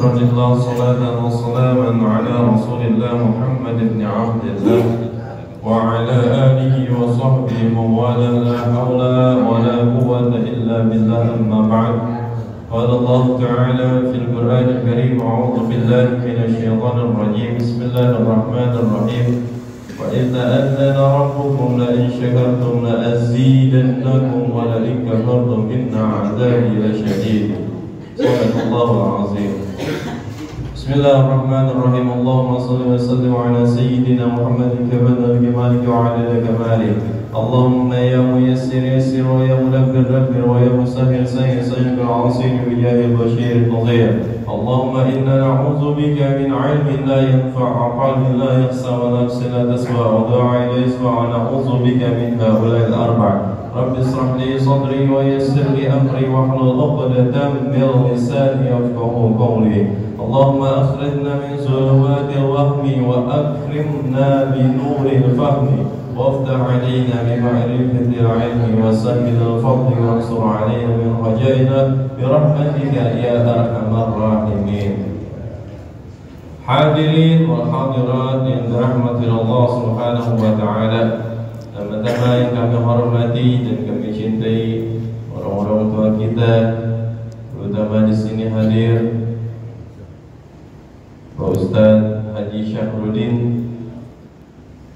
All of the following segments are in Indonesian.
شكرا لله صلاة وسلاما على رسول الله محمد بن عبد الله وعلى آله وصحبه ومن لا حول ولا قوة إلا بالله أما بعد قال الله تعالى في القرآن الكريم أعوذ بالله من الشيطان الرجيم بسم الله الرحمن الرحيم وإذ تأذن ربكم لئن شكرتم لأزيدنكم ولئن كفرتم إن عذابي لشديد صدق الله العظيم. بسم الله الرحمن الرحيم اللهم صل وسلم على سيدنا محمد كمال كمالك وعلى كماله اللهم يا ميسر يسر ويا مدبر دبر ويا مسهل سهل سهل العظيم بجاه البشير النظير اللهم إنا نعوذ بك من علم لا ينفع وقلب لا يخشى ونفس لا تسمع ودعاء لا يسمع ونعوذ بك من هؤلاء الأربع رب اشرح لي صدري ويسر لي أمري واحلل عقدة من لساني يفقهوا قولي اللهم أخرجنا من ظلمات الوهم وأكرمنا بنور الفهم وافتح علينا بمعرفة العلم وسهل الفضل وانصر علينا من رجائنا برحمتك يا أرحم الراحمين. Hadirin wal hadirat yang dirahmati Allah Subhanahu wa taala, teman-teman yang kami hormati dan kami cintai, orang-orang tua kita, terutama di sini hadir Pak Ustadz Haji Syahruddin,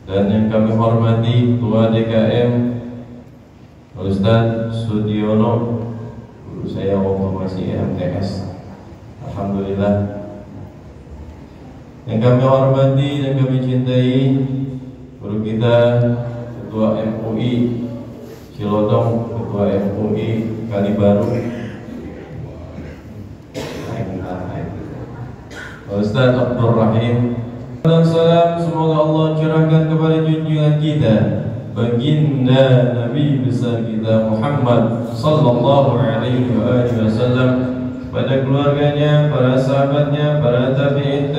dan yang kami hormati Ketua DKM Ustadz Sudiono, guru saya masih MTS. Alhamdulillah. Yang kami hormati dan kami cintai guru kita Ketua MUI Cilodong, Ketua MUI Kalibaru, Ustadz Abdul Rahim. Dan salam semoga Allah curahkan kepada junjungan kita baginda Nabi besar kita Muhammad sallallahu alaihi wasallam, pada keluarganya, para sahabatnya, para tabi'in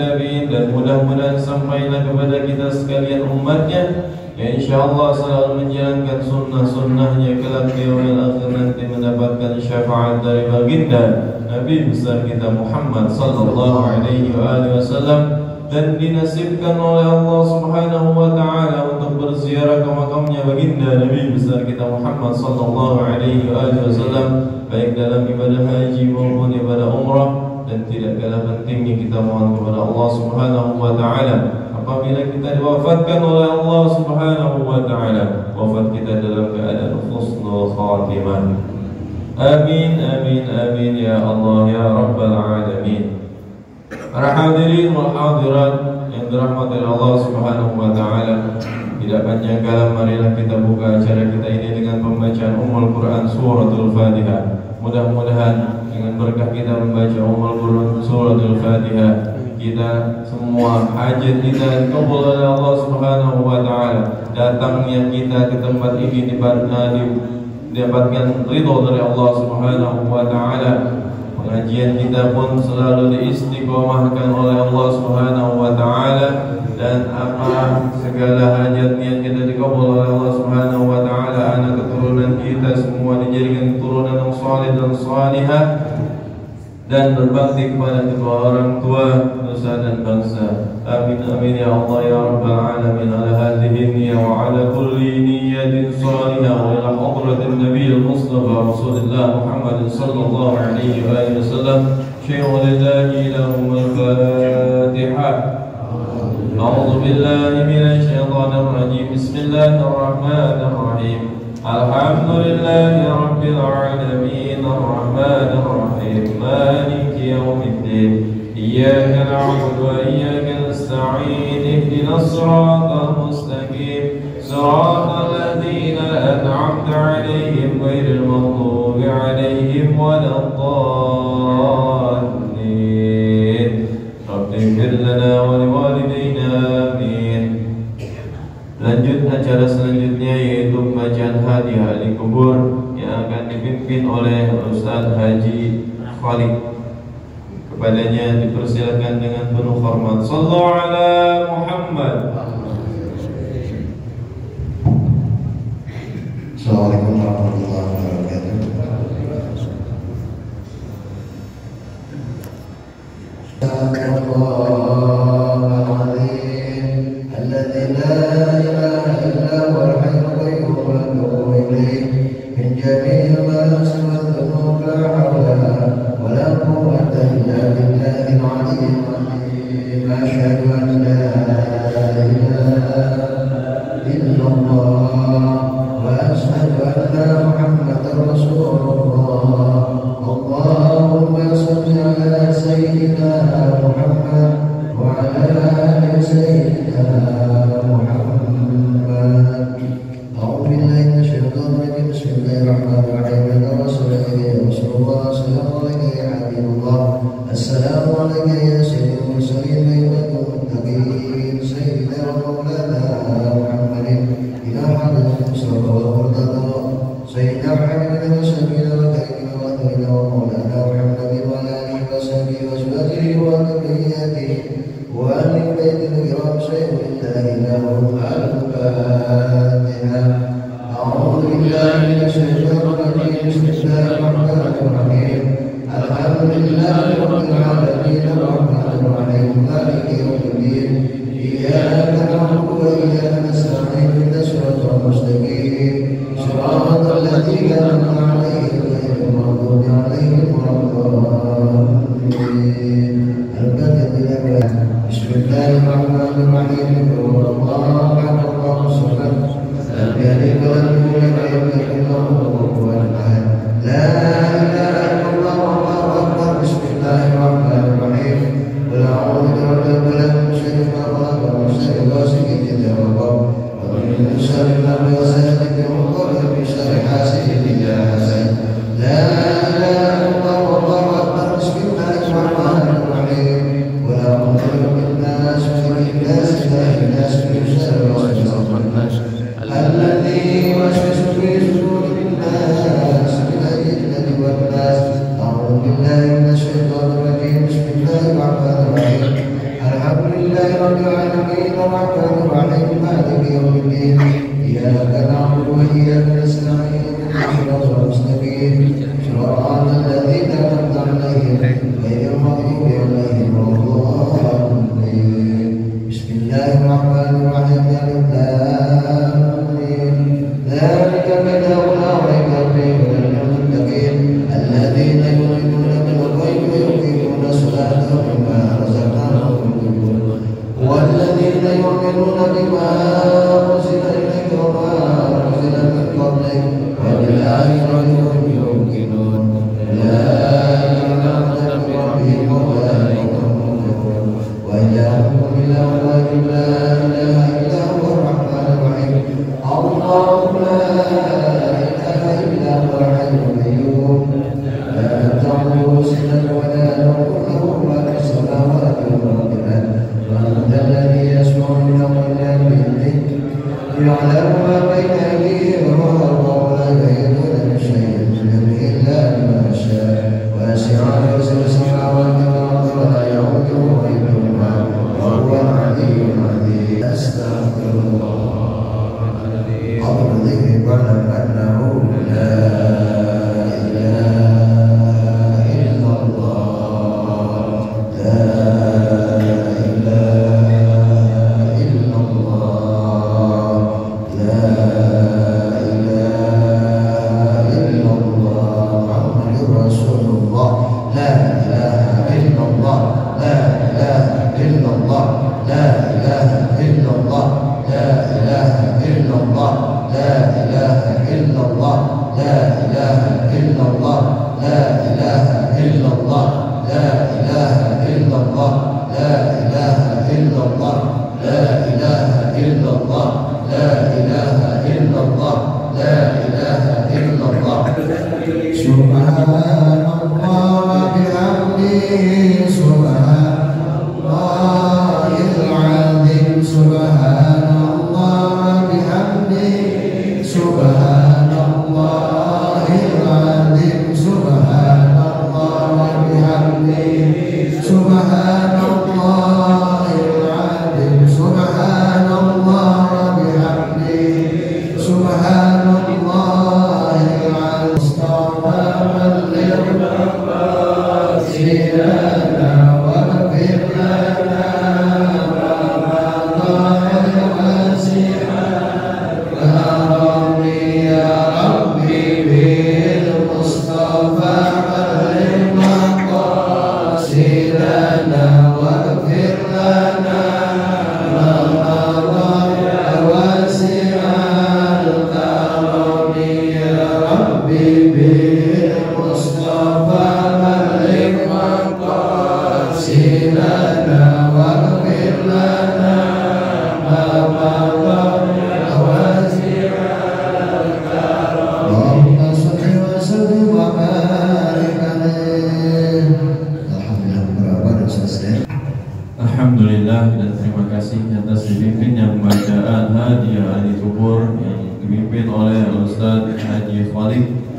dan mudah-mudahan sampailah kepada kita sekalian umatnya yang insyaallah selalu menjalankan sunnah-sunnahnya kelak di yaumil akhir nanti mendapatkan syafaat dari baginda Nabi besar kita Muhammad sallallahu alaihi wasallam, dan dinasibkan oleh Allah Subhanahu wa taala untuk berziarah ke makamnya baginda Nabi besar kita Muhammad sallallahu alaihi wasallam, baik dalam ibadah haji maupun ibadah umrah. Dan tidak kalah pentingnya kita mohon kepada Allah Subhanahu wa taala apabila kita diwafatkan oleh Allah Subhanahu wa taala, wafat kita dalam keadaan husnul khatimah. Amin amin amin ya Allah ya rabbal alamin. Para hadirin wal hadirat yang dirahmati Allah Subhanahu wa taala, tidak panjang kalam marilah kita buka acara kita ini dengan pembacaan Ummul Quran suratul Fatihah. Mudah-mudahan dengan berkah kita membaca Ummul Quran suratul Fatihah, kita semua hajat kita dikabul oleh Allah Subhanahu wa taala. Datangnya kita ke tempat ini didapatkan ridho dari Allah Subhanahu wa taala. Pengajian kita pun selalu diistiqomahkan oleh Allah Subhanahu wa taala, dan apa segala hajatnya kita dikabul oleh Allah Subhanahu wa taala. Anak keturunan kita semua dijadikan keturunan yang saleh dan salihah, dan berbakti kepada kedua orang tua, nusa dan bangsa. Amin amin ya Allah ya rabbal alamin. Ala hadhihi niyyah wa ala kulli niyyatin salihah wa ila hadratin nabiyil mustafa rasulillah Muhammad sallallahu alaihi wasallam. Syai'ul lillahi lahumul fatihah. A'udzu billahi minasy syaithanir rajim. Bismillahir rahim. Alhamdulillahi rabbil alamin arrahmanir rahim maliki yaumiddin iyyaka na'budu wa iyyaka nasta'in ihdinas siratal mustaqim siratal ladzina an'amta 'alaihim ghairil maghdubi 'alaihim waladdallin. Rabbighfir lana wa liwalidayna amin. Lanjut acara selanjutnya yaitu pembacaan hadiah ahli kubur yang akan dipimpin oleh Ustadz Haji Khalid. Kepadanya dipersilakan dengan penuh hormat. Sallallahu ala Muhammad. Assalamualaikum warahmatullahi wabarakatuh. Bismillahirrahmanirrahim. Assalamualaikum ya Habibullah. Assalamualaikum ya Sayyidul Mursalin wa imamul muttaqin. Sayyidina wa maulana Muhammadin ila hadratil Mustafa wa murtada. Sayyidina Muhammadin wa sahbihi wa karimina wa adhina wa maulana Muhammadin wa ala alihi wa sahbihi wa azwajihi wa dhurriyyatihi wa ahli baitil kiram. Sayyidina lahu al-Fatihah. أعوذ بالله من الشيطان الرجيم. بسم الله الرحمن الرحيم. الحمد لله رب العالمين الرحمن الرحيم مالك يوم الدين. إياك نعبد وإياك نستعين اهدنا الصراط المستقيم صراط الذين أنعمت عليهم غير المغضوب عليهم ولا الضالين. بسم الله الرحمن الرحيم. قل هو الله أحد الله الصمد لم يلد ولم يولد ولم يكن له كفوا أحد. لا إله إلا الله والله أكبر. بسم الله الرحمن الرحيم. قل أعوذ برب الفلق من شر ما خلق ومن شر غاسق إذا وقب ومن شر النفاثات في العقد ومن شر حاسد إذا حسد. لا إله إلا الله والله أكبر. بسم الله الرحمن الرحيم. قل أعوذ برب الناس ملك الناس إله الناس من شر الوسواس الخناس الذي يوسوس في صدور الناس من الجنة والناس. أعوذ بالله من الشيطان الرجيم. بسم الله الرحمن الرحيم. الحمد لله رب العالمين الرحمن الرحيم مالك يوم الدين. إياك نعبد وإياك نستعين اهدنا الصراط المستقيم صراط الذين أنعمت عليهم غير المغضوب عليهم ولا الضالين. بسم الله الرحمن الرحيم. ذلك الكتاب لا ريب فيه هدى للمتقين الذين يؤمنون بالغيب ويقيمون الصلاة ومما رزقناهم ينفقون والذين يؤمنون بما أنزل إليك وما أنزل من قبلك وبالآخرة هم يوقنون. أولئك على هدى من ربهم وأولئك هم المفلحون. وإلهكم إله واحد لا إله إلا هو الرحمن الرحيم. الله لا إله إلا هو الحي القيوم لا تأخذه سنة ولا نوم له ما في السماوات وما في الأرض. من ذا الذي يسمع له إلا بإذنه يعلم ما بين أيديهم وما خلفهم ولا يحيطون بشيء من علمه إلا بما شاء. وسع كرسيه السماوات والأرض ولا يؤوده حفظهما وهو العلي العظيم. أستغفر الله واعلم أنه لا إله إلا الله. لا إله إلا الله. لا إله إلا الله محمد رسول الله. لا إله إلا الله. لا إله إلا الله. لا إله إلا الله. لا إله إلا الله. لا إله إلا الله. لا إله إلا الله. لا إله إلا الله. لا إله إلا الله. لا إله إلا الله. لا إله إلا الله. لا إله إلا الله. لا إله إلا الله. سبحان الله بحمده سبحان الله العظيم. سبحان الله بحمده سبحان الله العظيم. سبحان الله بحمده سبحان الله العظيم. سبحان الله بحمده سبحان الله العظيم. مصطفى سيدنا واغفر لنا Allah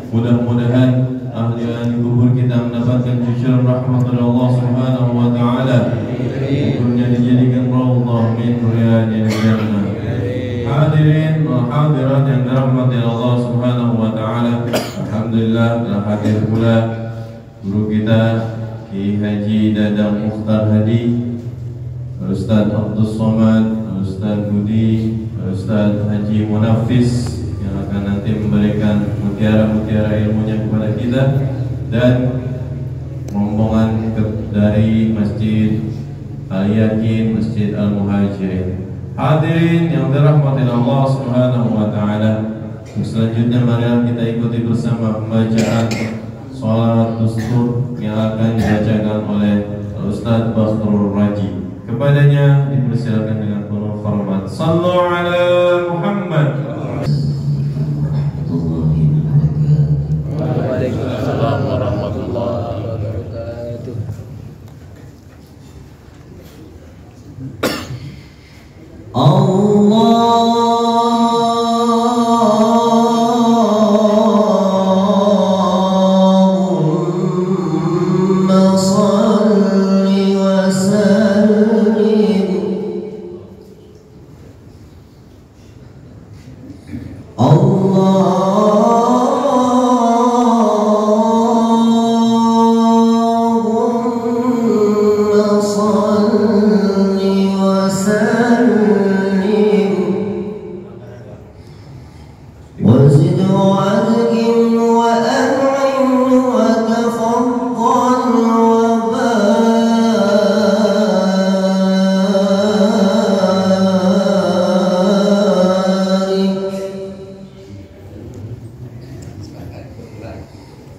Mudah-mudahan ahli kubur kita mendapatkan cucuran rahmat dari Allah Subhanahu wa taala. Kuburnya dijadikan raudhah min riyadil jannah. Hadirin wa hadirat yang dirahmati Allah Subhanahu wa taala. Alhamdulillah telah hadir pula guru kita Ki Haji Dadang Mukhtar Hadi, Ustaz Abdul Somad, Ustaz Budi, Ustaz Haji Munafis yang akan nanti memberikan mutiara-mutiara ilmunya kepada kita, dan rombongan dari Masjid Al-Yakin, Masjid Al-Muhajirin. Hadirin yang dirahmati Allah Subhanahu wa taala. Selanjutnya mari kita ikuti bersama pembacaan salat dustur yang akan dibacakan oleh Ustaz Bakhrul Raji. Kepadanya dipersilakan dengan penuh hormat. Sallu ala Muhammad. Waalaikumsalam warahmatullahi wabarakatuh. Allahumma salli wa sallim. Allahumma salli wa sallim wa zid wa'adhim wa an'im wa tafaddal wa barik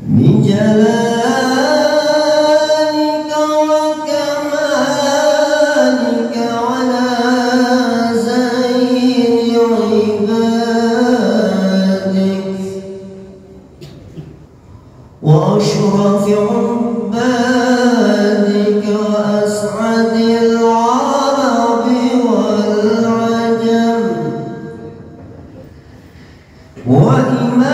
min jalalika wa kamalika wa la zayni ibadik wa ashrafi ubadika wa as'adil arabi wal ajam wa imam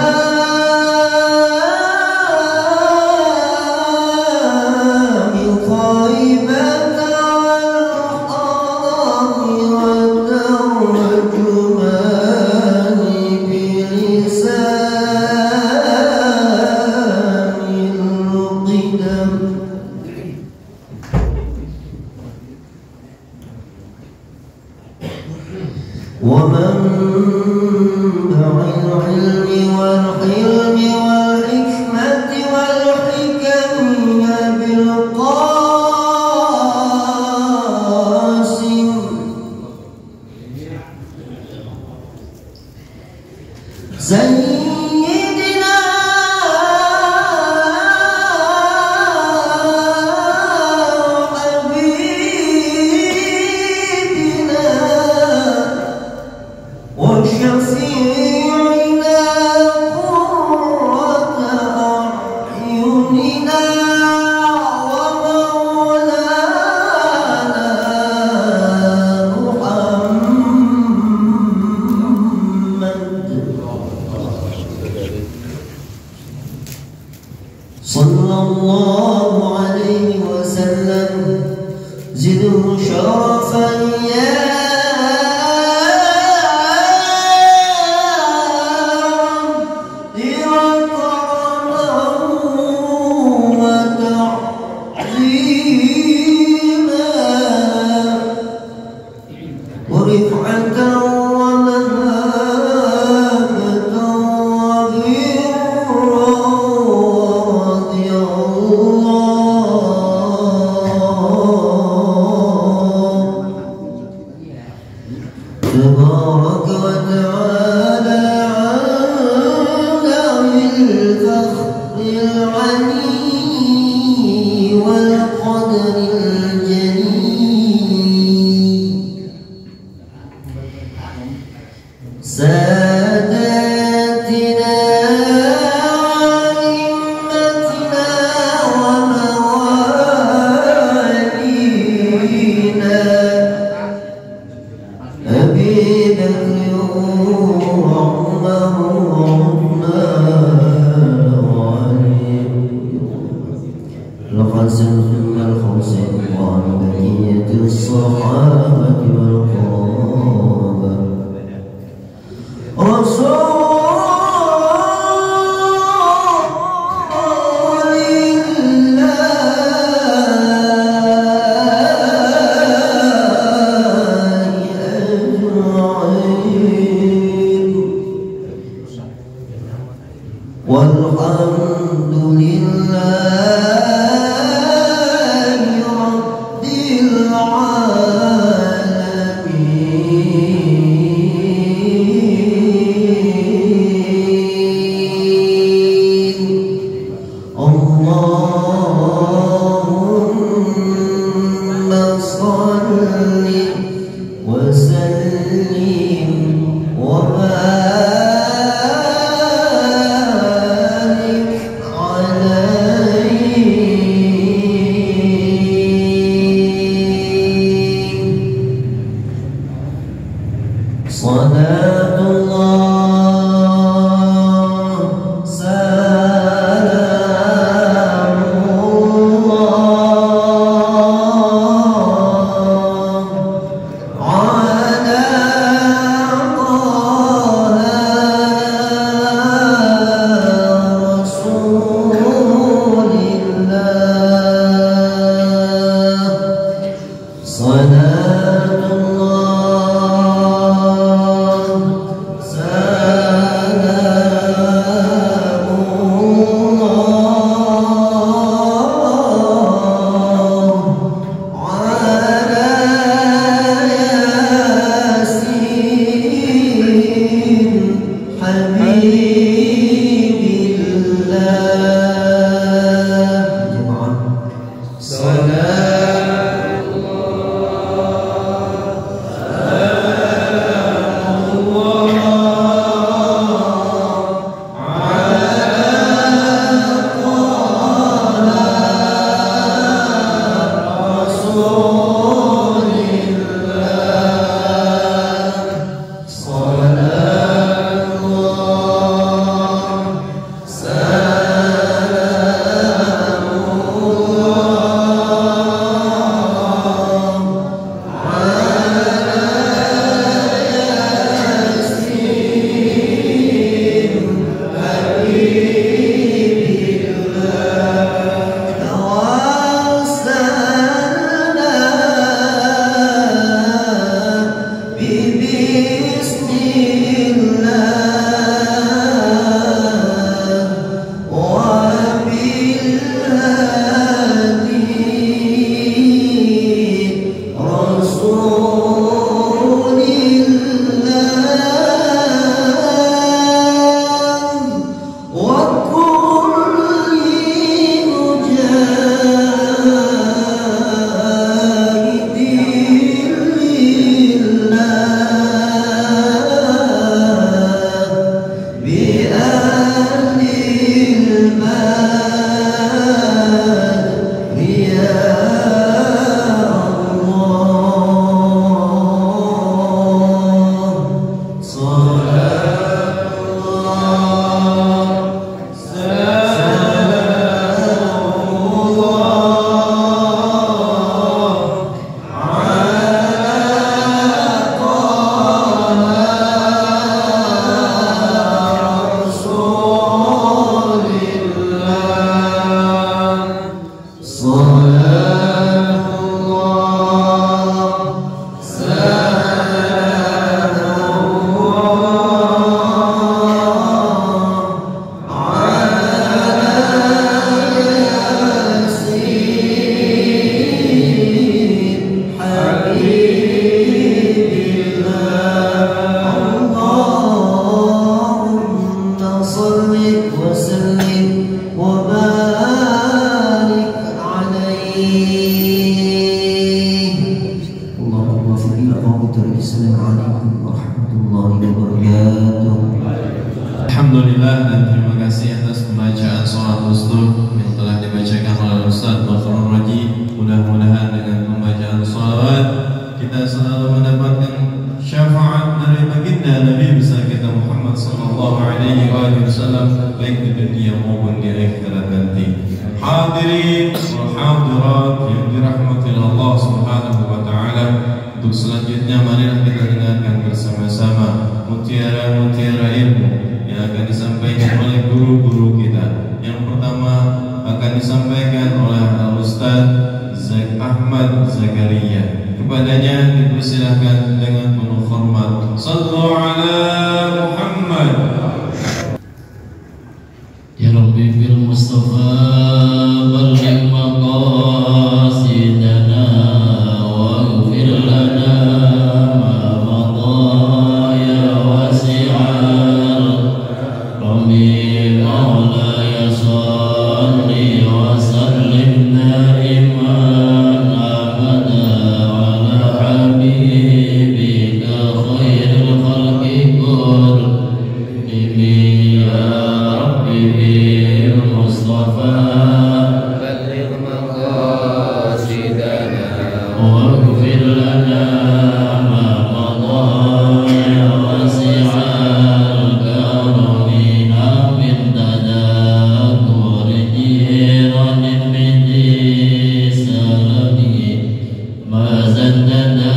ومنبع العلم والحلم والحكمة والحكم بالقاسم سيدنا وحبيبنا وشفيعنا قرة أعيننا ومولانا محمد صلى الله عليه وسلم زده شرفا يا ورفعة ومهابة وبرا رضي الله والحمد لله رب العالمين اللهم صل وسلم وبارك عليه صلاة الله سلام الله على طه رسول الله صلاة الله سلام الله على ياسين حبيب الله جماعة صلاة Assalamualaikum warahmatullahi wabarakatuh. Alhamdulillah dan terima kasih atas pembacaan sholat Ustur yang telah dibacakan oleh Ustaz Bakhrul Raji. Mudah-mudahan dengan pembacaan sholawat kita selalu mendapatkan syafaat dari baginda Nabi besar kita Muhammad sallallahu alaihi wasallam baik di dunia maupun di akhirat nanti. Hadirin wal hadirat yang dirahmati Allah Subhanahu wa taala, untuk selanjutnya marilah kita dengarkan bersama-sama mutiara-mutiara ilmu yang akan disampaikan oleh guru-guru kita. Yang pertama akan disampaikan oleh Al-Ustaz Ahmad Zakaria. Kepadanya dipersilahkan dengan penuh hormat. Sallu ala Muhammad. Ya Rabbi bil Mustafa balligh maqasidana waghfir lana ma madha ya wasi'al Rabbi maulaya salli wa sallim daiman abada ala habibika khairil khalqi kullihim ya Rabbi bil Mustafa balligh maqasidana waghfir lana ma madha ya wasi'al karami amin tadakur jiranin min salami ma zaddana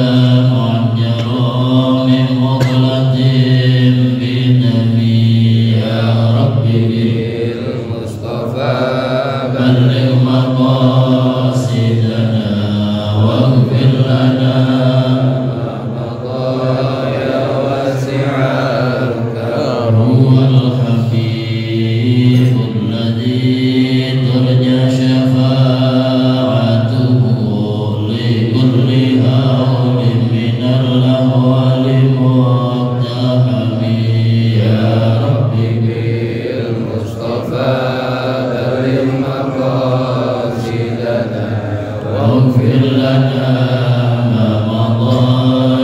mu'ajjara min mughlatin bidami ya Rabbi bil Mustafa balligh maqasidana waghfir lana ma madha ya wasi'al karam wal habib alladhi turja syafa'atuhu li kulli hawlin minal ahwali muqtahami ya Rabbi bil Mustafa balligh maqasidana waghfir lana ma madha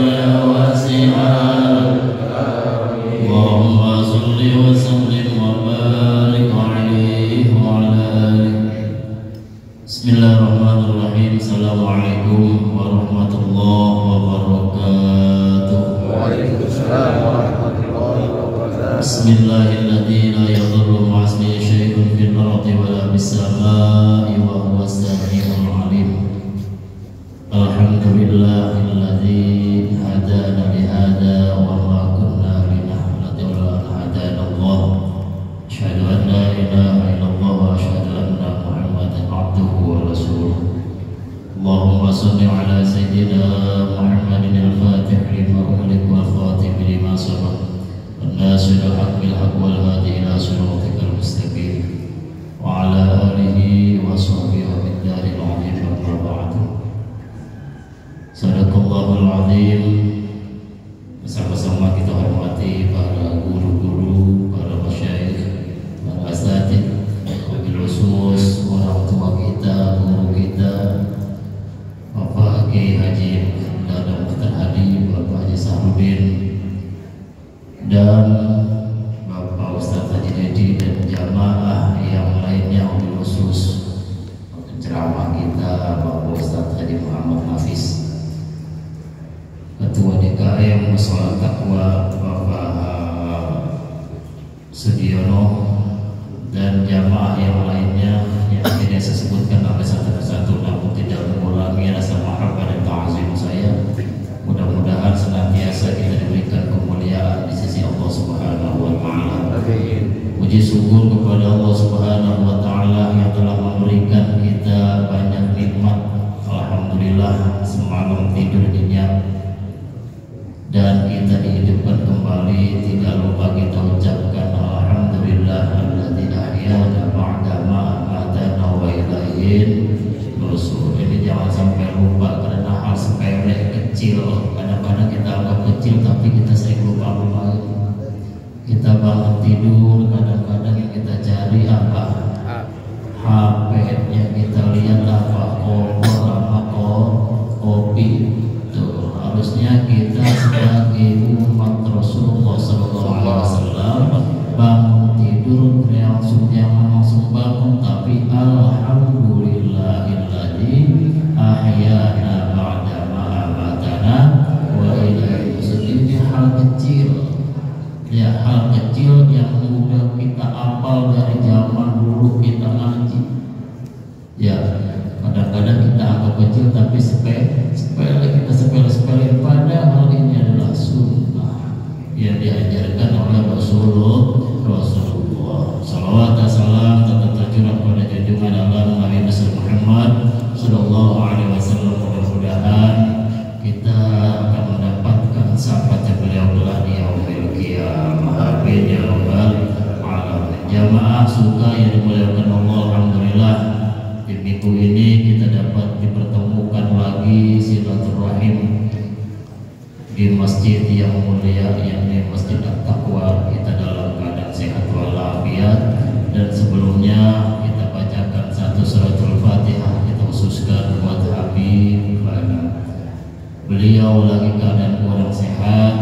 ya wasi'al Allahumma salli wa sallim wa barik alaihi wa ala alihi. Bismillahirrahmanirrahim. Assalamualaikum warahmatullahi wabarakatuh. Waalaikumsalam warahmatullahi wabarakatuh. Bismillahilladzi la yadurru ma'asmihi syai'un fil ardi wa la bis samaa'i wa huwas samii'ul 'aliim. Alhamdulillahilladzi hadana li hadza wa ma kunna linahtadiya lawla an hadana Allah. Asyhadu an la ilaha illallah wa asyhadu anna Muhammadan 'abduhu wa rasuluh. Allahumma shalli ala sayyidina Muhammadin al-Fatih lima ughliqa wal khatim lima sabaq. الناصر الحق بالحق والهادي إلى صراطك المستقيم وعلى آله وصحبه وبالدار العظيم أما بعد. Sadaqallahul azim. Bersama-sama kita hormati para guru-guru, para masyayikh, para asatidz, wabil khusus orang tua kita, guru kita, Bapak Kiai Haji Dadang Mukhtar Hadi, Bapak Haji Sahrudin, dan Bapak Ustadz Haji Dedi dan jamaah yang lainnya, wabil khusus penceramah kita Bapak Ustadz Haji Muhammad Hafiz, Ketua DKM Mushola Taqwa Bapak Sudiono, dan jamaah yang lainnya yang tidak saya sebutkan oleh satu persatu, namun tidak mengurangi rasa mahabbah dan ta'zim saya. Mudah-mudahan senantiasa kita diberikan kemuliaan di sisi Allah Subhanahu wa Ta'ala. Puji syukur kepada Allah Subhanahu wa Ta'ala yang telah memberikan kita banyak nikmat. Alhamdulillah, semalam tidur nyenyak dan kita dihidupkan kembali. Tidak lupa kita ucapkan alhamdulillah alladzi ahyana ba'da ma amatana wa ilaihin nusyur. Ini jangan sampai lupa karena hal sepele kecil. Kadang-kadang kita anggap kecil tapi kita sering lupa. Kita bangun tidur, kadang-kadang yang kita cari apa? HP. Yang kita lihat apa? Kompor apa? Kopi. Tuh, harusnya kita sebagai umat Rasulullah SAW bangun tidur jangan langsung bangun, tapi alhamdulillahilladzi ahyana ba'da ma amatana wa ilaihi nusyur. Ini hal kecil, ya hal kecil yang mudah kita apal dari jauh. suka yang dimuliakan Allah, alhamdulillah di minggu ini kita dapat dipertemukan lagi silaturahim di masjid yang mulia, yakni Masjid At-Taqwa. Kita dalam keadaan sehat walafiat, dan sebelumnya kita bacakan satu suratul Fatihah kita khususkan buat Habib. Beliau lagi keadaan kurang sehat,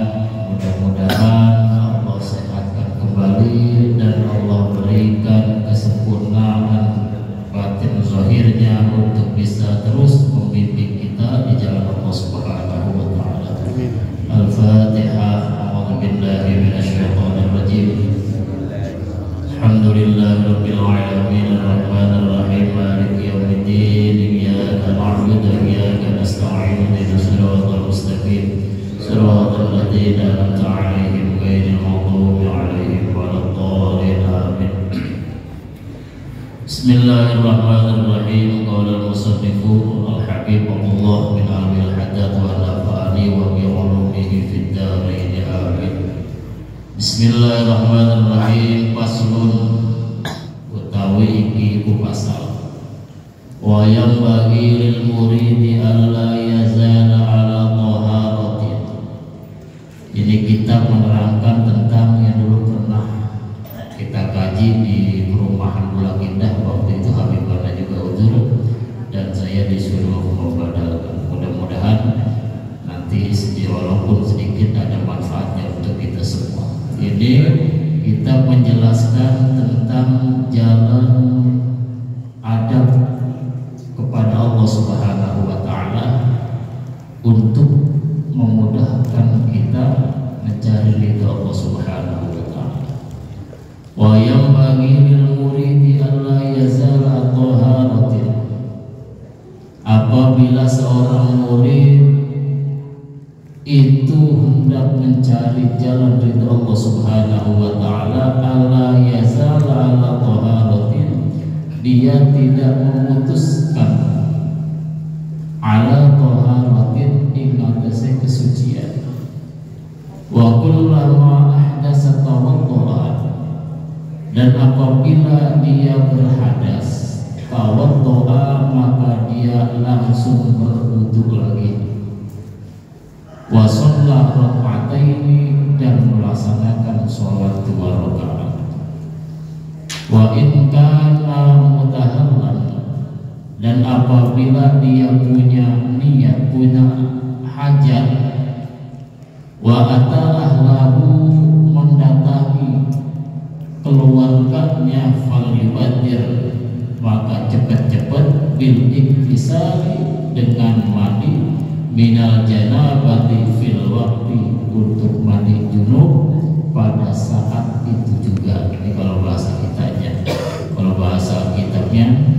mudah-mudahan Allah sehatkan kembali dan Allah berikan kesempurnaan batin zahirnya untuk bisa terus membimbing kita di jalan Allah Subhanahu wa taala. Al-Fatihah. A'udzu billahi minasyaitonir rajim. Alhamdulillahirabbil alamin arrahmanir rahim maliki yaumiddin iyyaka na'budu wa iyyaka nasta'in ihdinas siratal mustaqim siratal ladzina an'amta 'alaihim ghairil maghdubi 'alaihim waladdallin amin. Bismillahirrahmanirrahim. Qala al-musannifu al-habib Abdullah bin Abi al-Haddad wa nafa'ani wa bi 'ulumihi fid dharain amin. Bismillahirrahmanirrahim. Faslun utawi iki ku pasal wa yang bagi lil muridi alla yazala ala taharatin. Ini kita menerangkan tentang yang dulu pernah kita kaji di perumahan Bulak Indah. Waktu itu Habib Bana juga uzur dan saya disuruh membadalkan. Mudah-mudahan nanti walaupun sedikit ada manfaatnya untuk kita semua. Ini kita menjelaskan tentang jalan adab kepada Allah Subhanahu wa taala untuk memudahkan kita mencari ridha Allah Subhanahu wa taala. Wa yang bagi lil muridi alla yazala taharatin. Apabila seorang murid itu hendak mencari jalan ridha Allah Subhanahu wa taala, alla yazala ala taharatin, dia tidak memutuskan ala taharatin ing atase kesucian. Wa kullama ahdasa tawaddu'a, dan apabila dia berhadas tawaddu'a, maka dia langsung berwudu lagi. Wa shalla raka'ataini, dan melaksanakan sholat 2 rakaat. Wa in kana mutahallan, dan apabila dia punya niat, punya hajat, wa ata ahlahu, mendatangi keluarganya, fal yubadir, maka cepat-cepat bil iktisali, dengan mandi, minal janabati fil waqti, untuk mandi junub pada saat itu juga. Ini kalau bahasa kitanya. Kalau bahasa kitabnya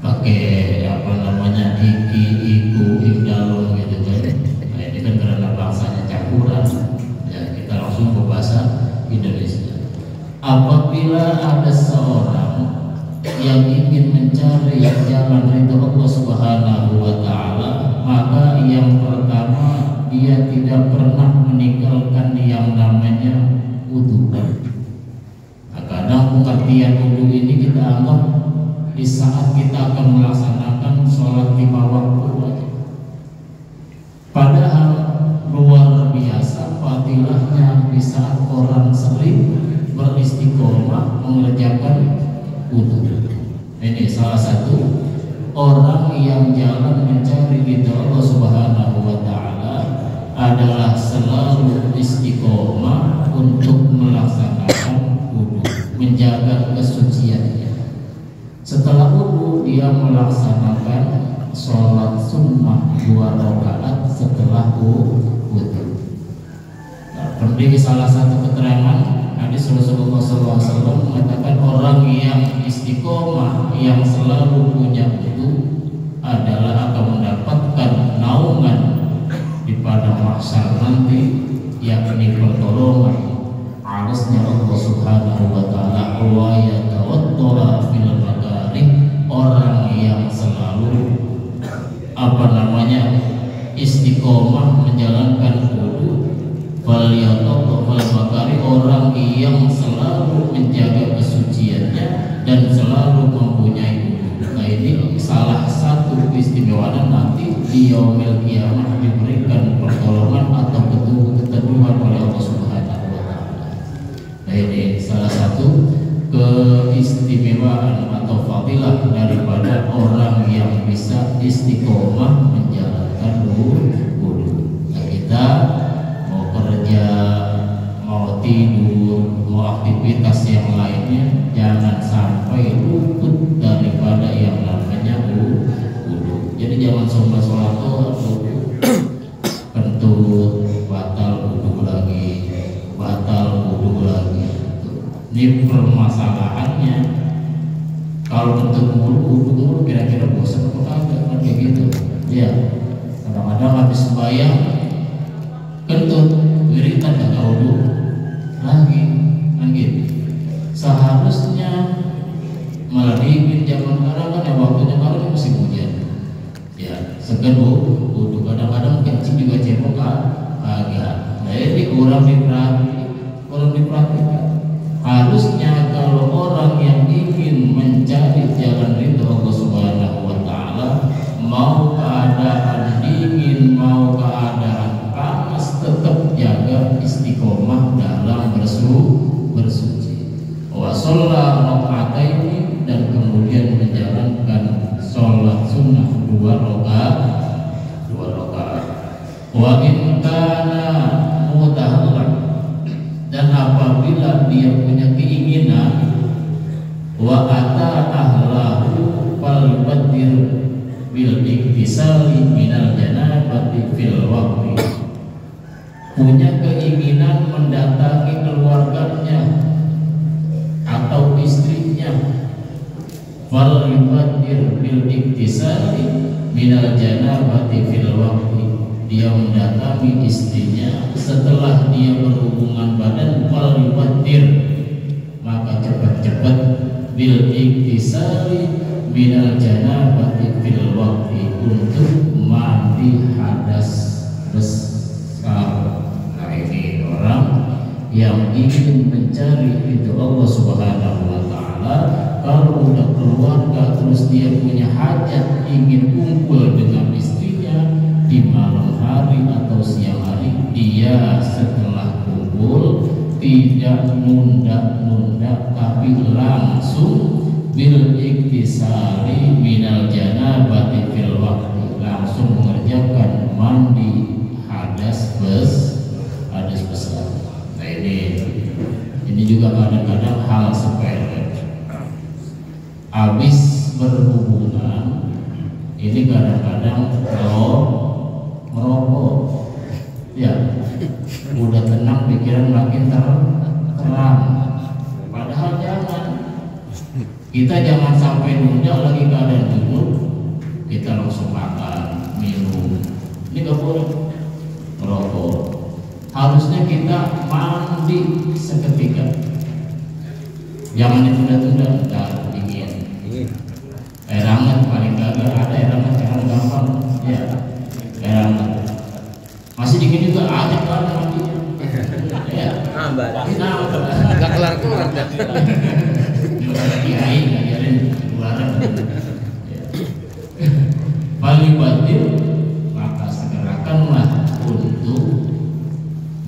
pakai apa namanya, iki, iku, ikdalun gitu kan. Nah, ini kan karena bahasanya campuran ya, kita langsung ke bahasa Indonesia. Apabila ada seorang yang ingin mencari jalan ridha Allah Subhanahu wa taala, maka yang pertama dia tidak pernah meninggalkan yang namanya wudu. Nah, kadang pengertian wudu ini kita anggap di saat kita akan melaksanakan sholat 5 waktu. Padahal luar biasa fadilahnya di saat orang sering beristiqomah mengerjakan wudu. Ini salah satu orang yang jalan mencari ridha Allah Subhanahu wa taala adalah selalu istiqomah untuk melaksanakan wudu, menjaga kesuciannya. Setelah wudu dia melaksanakan sholat sunnah 2 rakaat setelah wudu. Berdiri salah satu keterangan hadis Rasulullah SAW mengatakan orang yang istiqomah, yang selalu punya wudu adalah akan mendapatkan naungan di pada mahsyar nanti, yakni pertolongan alasnya Allah Subhanahu wa taala. Wa yatawaddara fil makarih, orang yang selalu apa namanya istiqomah menjalankan wudu. Fal yatawaddara fil makari, orang yang selalu menjaga keistimewaan atau fadilah daripada orang yang bisa istiqomah menjalankan wudu. Nah, kita mau kerja, mau tidur, mau aktivitas yang lainnya, jangan sampai luput daripada yang namanya wudu. Jadi jangan sampai sholat kentut, batal wudu lagi, batal wudu lagi. Ini permasalahannya. Kalau kentut mulu, kira-kira bosan atau kagak kan kayak gitu. Ya, kadang-kadang habis sembahyang kentut, wiritan kagak wudu lagi, kan gitu. Seharusnya malah dingin zaman sekarang kan ya, waktunya kalau musim hujan. Ya, segan wudu kadang-kadang kencing juga cebok agak. Nah ini kurang diperhatikan. Harusnya kalau orang yang ingin mencari jalan ridho Allah Subhanahu wa Ta'ala, mau keadaan dingin, mau keadaan panas, tetap jaga istiqomah dalam bersuci. Wa sholat rakaataini, dan kemudian menjalankan sholat sunnah 2 rakaat. Wa in kana mutahallaq, dan apabila dia punya keinginan, wa ata ahlahu fal badir bil iktisali minal janabati fil waqti, punya keinginan mendatangi keluarganya atau istrinya, fal badir bil iktisali minal janabati fil waqti, dia mendatangi istrinya setelah dia berhubungan badan, fal yubadir, maka cepat-cepat bil iktisari minal janabati fil waqti, untuk mandi hadas besar. Nah ini orang yang ingin mencari itu Allah Subhanahu wa Ta'ala. Kalau udah keluarga terus dia punya hajat ingin kumpul dengan istrinya di malam hari atau siang hari, dia setelah kumpul tidak nunda-nunda, tapi langsung bil iktisari minal janabati fil waqti, langsung mengerjakan mandi hadas besar. Nah ini juga kadang-kadang hal sepele. Habis berhubungan ini kadang-kadang merokok, ya udah tenang pikiran makin terang. Padahal kita jangan sampai nunda lagi keadaan junub, kita langsung makan, minum. Ini gak boleh merokok. Harusnya kita mandi seketika, jangan ditunda-tunda. Dingin, air hangat paling kagak ada, air hangat sekarang gampang, ya air hangat. Masih dingin juga ada kan mandinya. Ya, nggak kelar. Kiai ngajarin keluaran. Paling batil, maka segerakanlah untuk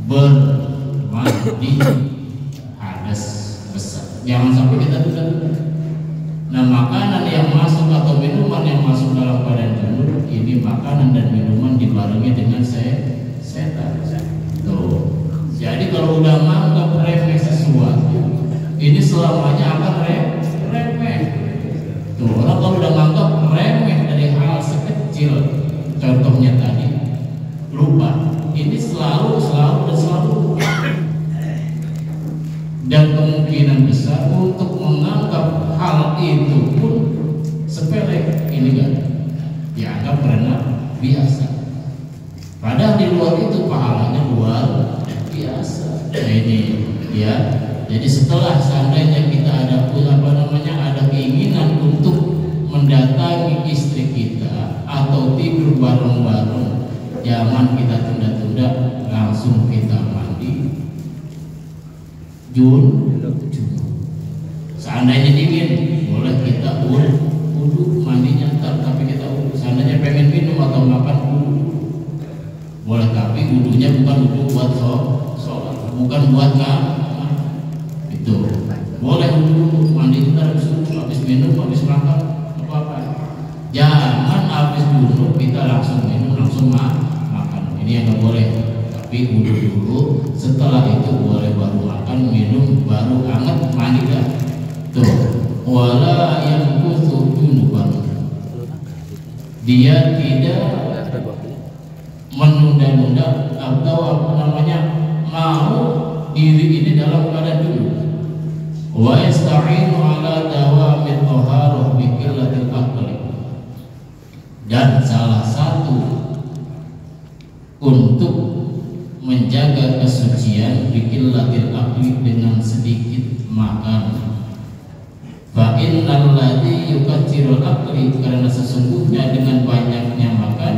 bermandi hadas besar. Jangan sampai kita tunda-tunda. Nah, makanan yang masuk atau minuman yang masuk dalam badan junub, ini makanan dan minuman dibarengi dengan setan. Tuh. Jadi kalau udah menganggap remeh sesuatu, ini selamanya akan remeh. Tuh, orang kalau udah menganggap remeh dari hal sekecil, contohnya tadi lupa, ini selalu dan kemungkinan besar untuk menganggap hal itu pun sepele, ini kan dianggap karena biasa. Padahal di luar itu pahalanya luar biasa. Nah ini ya. Jadi setelah seandainya kita ada keinginan untuk mendatangi istri kita atau tidur bareng-bareng, jangan kita tunda-tunda, langsung kita mandi seandainya dingin boleh kita wudu mandinya ntar, tapi kita seandainya pengen minum atau makan boleh, tapi wudunya bukan wudu buat sholat, bukan buat itu boleh wudu mandi wudhu kita langsung minum, langsung makan. Ini yang nggak boleh. Tapi wudhu dulu, setelah itu boleh baru makan, minum, baru hangat, mandi dah. Tuh, wala yang kusuk junuban. Dia tidak menunda-nunda atau mau diri ini dalam keadaan dulu. Wa yasta'inu ala dawamit taharah bi qillatil aqli. Dan salah satu untuk menjaga kesucian bi qillatil aqli dengan sedikit makan. Fa innal ladzi yukaththirul aqli, karena sesungguhnya dengan banyaknya makan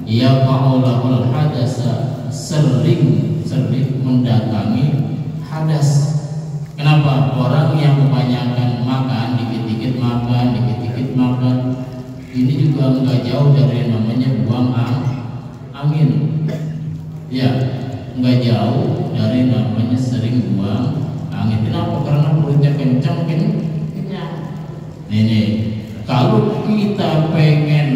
ya fa'ulahul hadasa, sering mendatangi hadas. Kenapa? Orang yang kebanyakan makan, dikit-dikit makan, ini juga enggak jauh dari namanya buang angin. Ya, enggak jauh dari namanya sering buang angin. Kenapa? Karena perutnya kencang, kenyang. Ini kalau kita pengen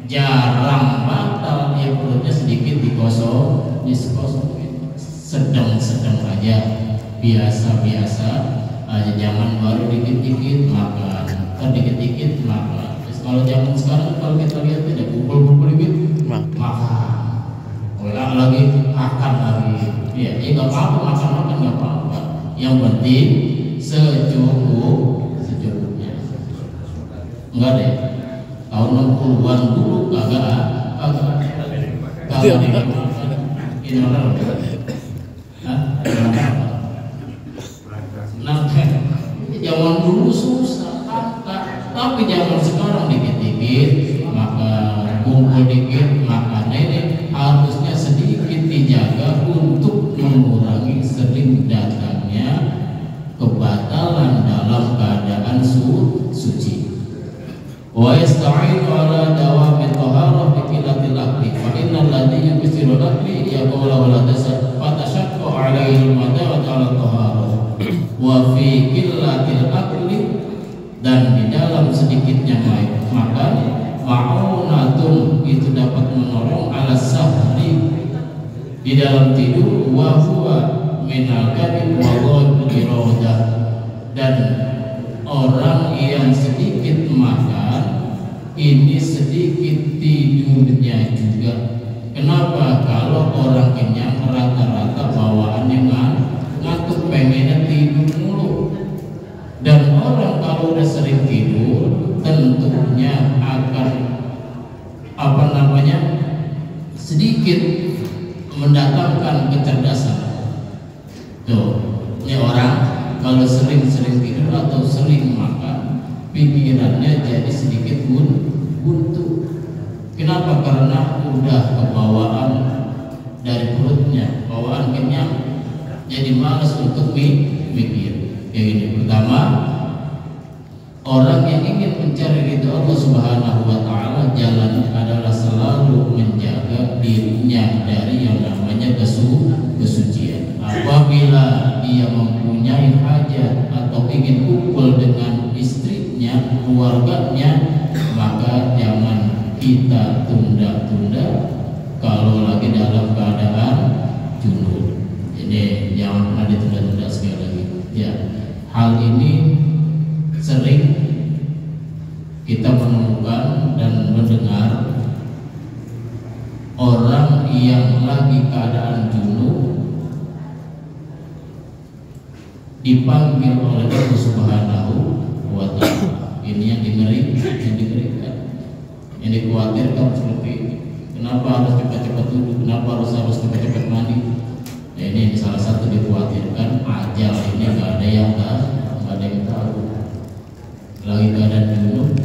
jarang batal, ya perutnya sedikit dikosongin, sedang aja, biasa aja, jangan baru dikit-dikit makan, dikit-dikit makan. Terus kalau zaman sekarang kalau kita lihat tidak pukul dikit makan, ulang lagi makan lagi, ya nggak apa-apa, makan nggak apa-apa, yang penting secukupnya. Enggak deh, tahun 60-an dulu kagak ini orang zaman dulu susah tapi zaman sekarang dikit-dikit makan, kumpul dikit makan. Ini harusnya sedikit dijaga untuk mengurangi sering datangnya kebatalan dalam keadaan suci. Wa yasta'inu ala dawamit taharah bi qillatil aqli fa innal ladzi yuksiru al-aqli yaqulu wala fatashaqqa 'alaihi al-madawat 'ala taharah wa fi qillatil aqli, dan di dalam sedikitnya makan ma'unatun, itu dapat menolong ala sahri, di dalam tidur, wa huwa minal kadhib wa ghadul iradah, dan orang yang sedikit makan ini sedikit tidurnya juga. Kenapa? Kalau orang kenyang rata-rata bawaannya ngantuk, pengennya tidur mulu. Dan orang kalau udah sering tidur tentunya akan sedikit mendatangkan kecerdasan. Tuh, ini orang kalau sering-sering tidur atau sering makan, pikirannya jadi sedikit buntu. Kenapa? Karena udah kebawaan dari perutnya, bawaan kenyang, jadi malas untuk mikir. Kayak gini. Pertama, orang yang ingin mencari ridho Allah Subhanahu wa taala, jalan adalah selalu menjaga dirinya dari yang namanya kesucian. Apabila dia mempunyai hajat atau ingin kumpul dengan istrinya, keluarganya, maka jangan kita tunda-tunda kalau lagi dalam keadaan junub. Jadi jangan pernah ditunda-tunda sekali lagi. Ya, hal ini sering kita menemukan dan mendengar orang yang lagi keadaan junub dipanggil oleh Allah Subhanahu wa taala. Ini yang dingerikan, yang dikhawatirkan seperti ini. Kenapa harus cepat-cepat duduk? Kenapa harus cepat-cepat mandi? Nah, ini salah satu dikhawatirkan ajal ini nggak ada yang tahu. Lagi keadaan junub,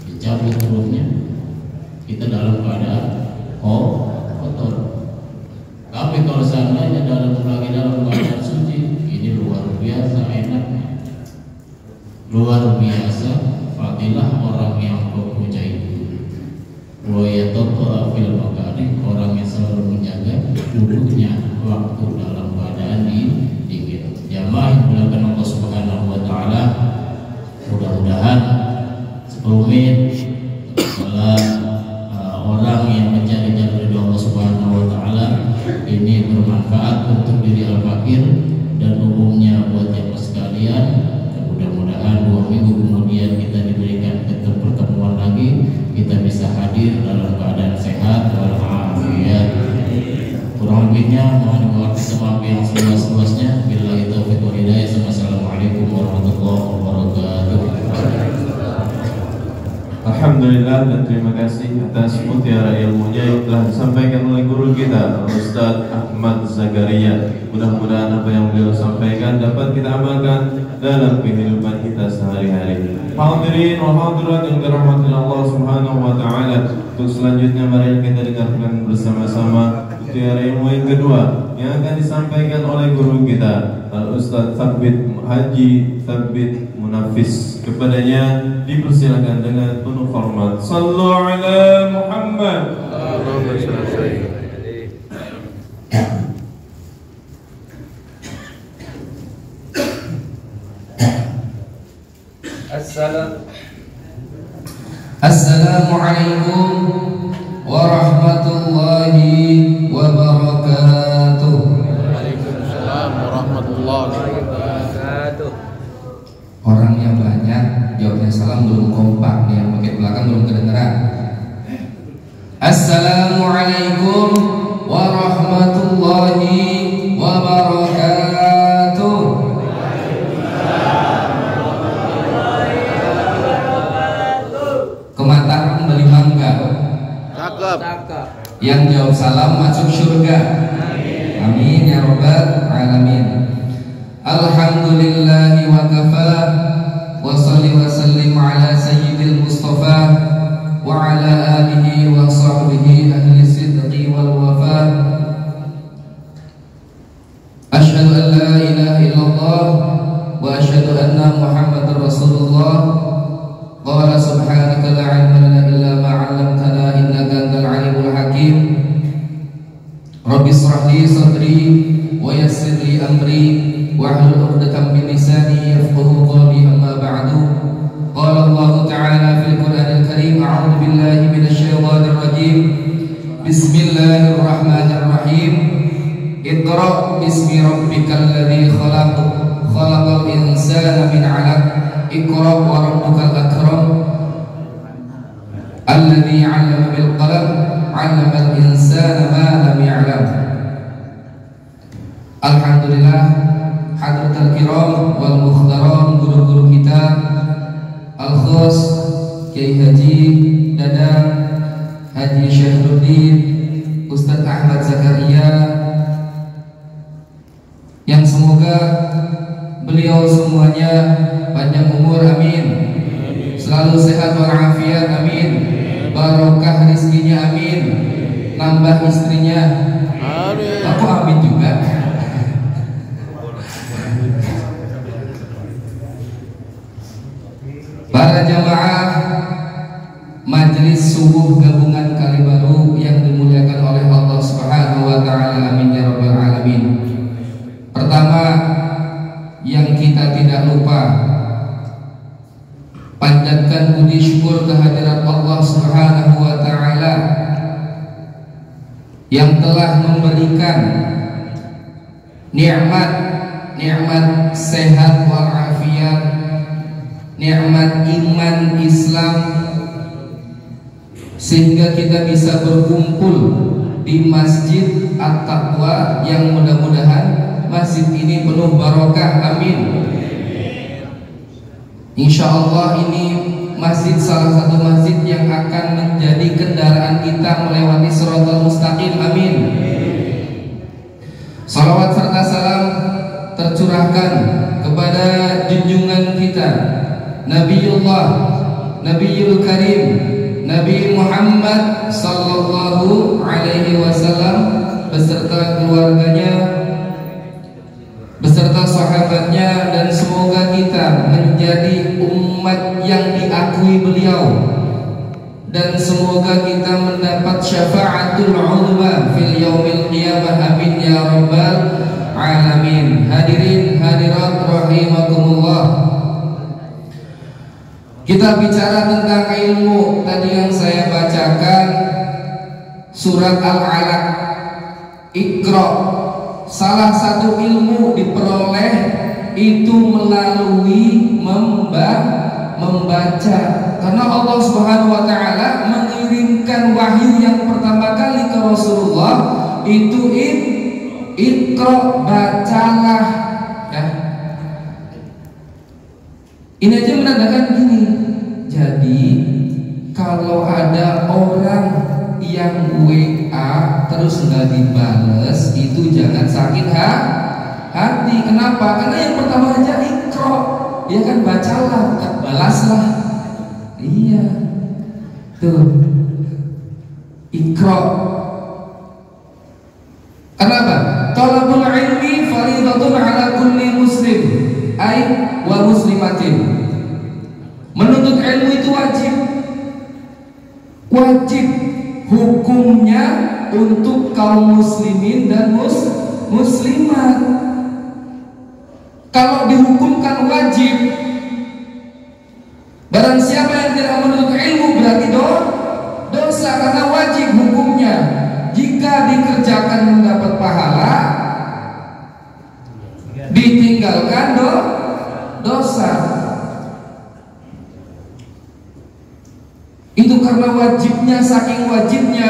dicabut hurufnya, kita dalam keadaan kotor. Tapi kalau seandainya lagi dalam keadaan suci, ini luar biasa enaknya, luar biasa fadilah orang yang bekerja itu. Wa yataqa fil makari, orang yang selalu menjaga duduknya waktu dalam keadaan dingin. Jamaah yang dimuliakan Allah Subhanahu wa taala, mudah-mudahan 10 menit salat warahmatullahi wabarakatuh. Alhamdulillah dan terima kasih atas mutiara ilmunya yang telah disampaikan oleh guru kita Ustaz Ahmad Zakaria. Mudah-mudahan apa yang beliau sampaikan dapat kita amalkan dalam kehidupan kita sehari-hari. Hadirin wa hadirat yang dirahmati Allah Subhanahu wa taala. Untuk selanjutnya mari kita dengarkan bersama-sama mutiara ilmu yang kedua yang akan disampaikan oleh guru kita Al-Ustaz Haji Thabit Munafis. Kepadanya dipersilakan dengan penuh hormat. Sallu ala Muhammad. Assalamualaikum warahmatullahi wabarakatuh. Waalaikumsalam warahmatullahi wabarakatuh. Orangnya banyak, jawabnya salam belum kompak nih, yang pakai belakang belum kedengeran. Assalamualaikum warahmatullahi wabarakatuh. Kemataran beli mangga. Cakep. Yang jawab salam masuk surga. Amin ya rabbal alamin. Alhamdulillahi wa kafa wa salli wa sallim ala sayyidil mustafa wa ala alihi wa sahbihi ahli sidqi wal wafa. Ashhadu an la ilaha illallah wa ashhadu anna muhammadar rasulullah. Qala subhanaka la ilma lana illa ma 'allamtana innaka antal alimul hakim. Rabbi shrah li sadri wa yassir li amri wahlul 'uqdatam min lisani yafqahu qawli amma ba'du. Qala Allah ta'ala fil Qur'anil Karim a'udzu billahi minasy syaithanir rajim. Bismillahirrahmanirrahim. Iqra bismi rabbikal ladzi khalaq. Khalaqal insana min 'alaq. Iqra wa rabbukal akram. Alladzi 'allama bil qalam. 'allamal insana ma lam ya'lam. Alhamdulillah, hadratul kiram wal mukhtaram, guru-guru kita Al-Khos Kiai Haji Dadang, Haji Syahruddin, Ustaz Ahmad Zakaria, yang semoga beliau semuanya panjang umur, amin, selalu sehat walafiat, amin, barokah rizkinya, amin, nambah istrinya, amin. Aku amin juga. Para jamaah majelis subuh gabungan kali baru yang dimuliakan oleh Allah Subhanahu wa taala, amin ya rabbal alamin. Pertama, yang kita tidak lupa panjatkan puji syukur kehadirat Allah Subhanahu wa taala yang telah memberikan nikmat sehat walafiat, nikmat iman Islam, sehingga kita bisa berkumpul di Masjid At-Taqwa yang mudah-mudahan masjid ini penuh barokah, amin. Insya Allah ini masjid salah satu masjid yang akan menjadi kendaraan kita melewati Shiratal Mustaqim, amin. Salawat serta salam tercurahkan kepada junjungan kita Nabiul Karim, Nabi Muhammad sallallahu alaihi wasallam beserta keluarganya, beserta sahabatnya, dan semoga kita menjadi umat yang diakui beliau, dan semoga kita mendapat syafa'atul uzma fil yaumil qiyamah, amin ya rabbal alamin. Hadirin hadirat rahimakumullah, kita bicara tentang ilmu. Tadi yang saya bacakan surat Al-Alaq, Iqra. Salah satu ilmu diperoleh itu melalui membaca. Karena Allah Subhanahu wa taala mengirimkan wahyu yang pertama kali ke Rasulullah itu Iqra, bacalah ya. Ini aja menandakan gini. Jadi kalau ada orang yang WA terus nggak dibales, itu jangan sakit hati. Kenapa? Karena yang pertama aja ikro, ya kan, bacalah, balaslah. Iya, tuh ikro. Kenapa? Talabul ilmi faridatun ala kulli muslim ay wa muslimatin. Menuntut ilmu itu wajib. Wajib hukumnya untuk kaum muslimin dan muslimat. Kalau dihukumkan wajib, barang siapa yang tidak menuntut ilmu berarti dosa, karena wajib hukumnya. Jika dikerjakan mendapat pahala, ditinggalkan dosa. Itu karena wajibnya, saking wajibnya.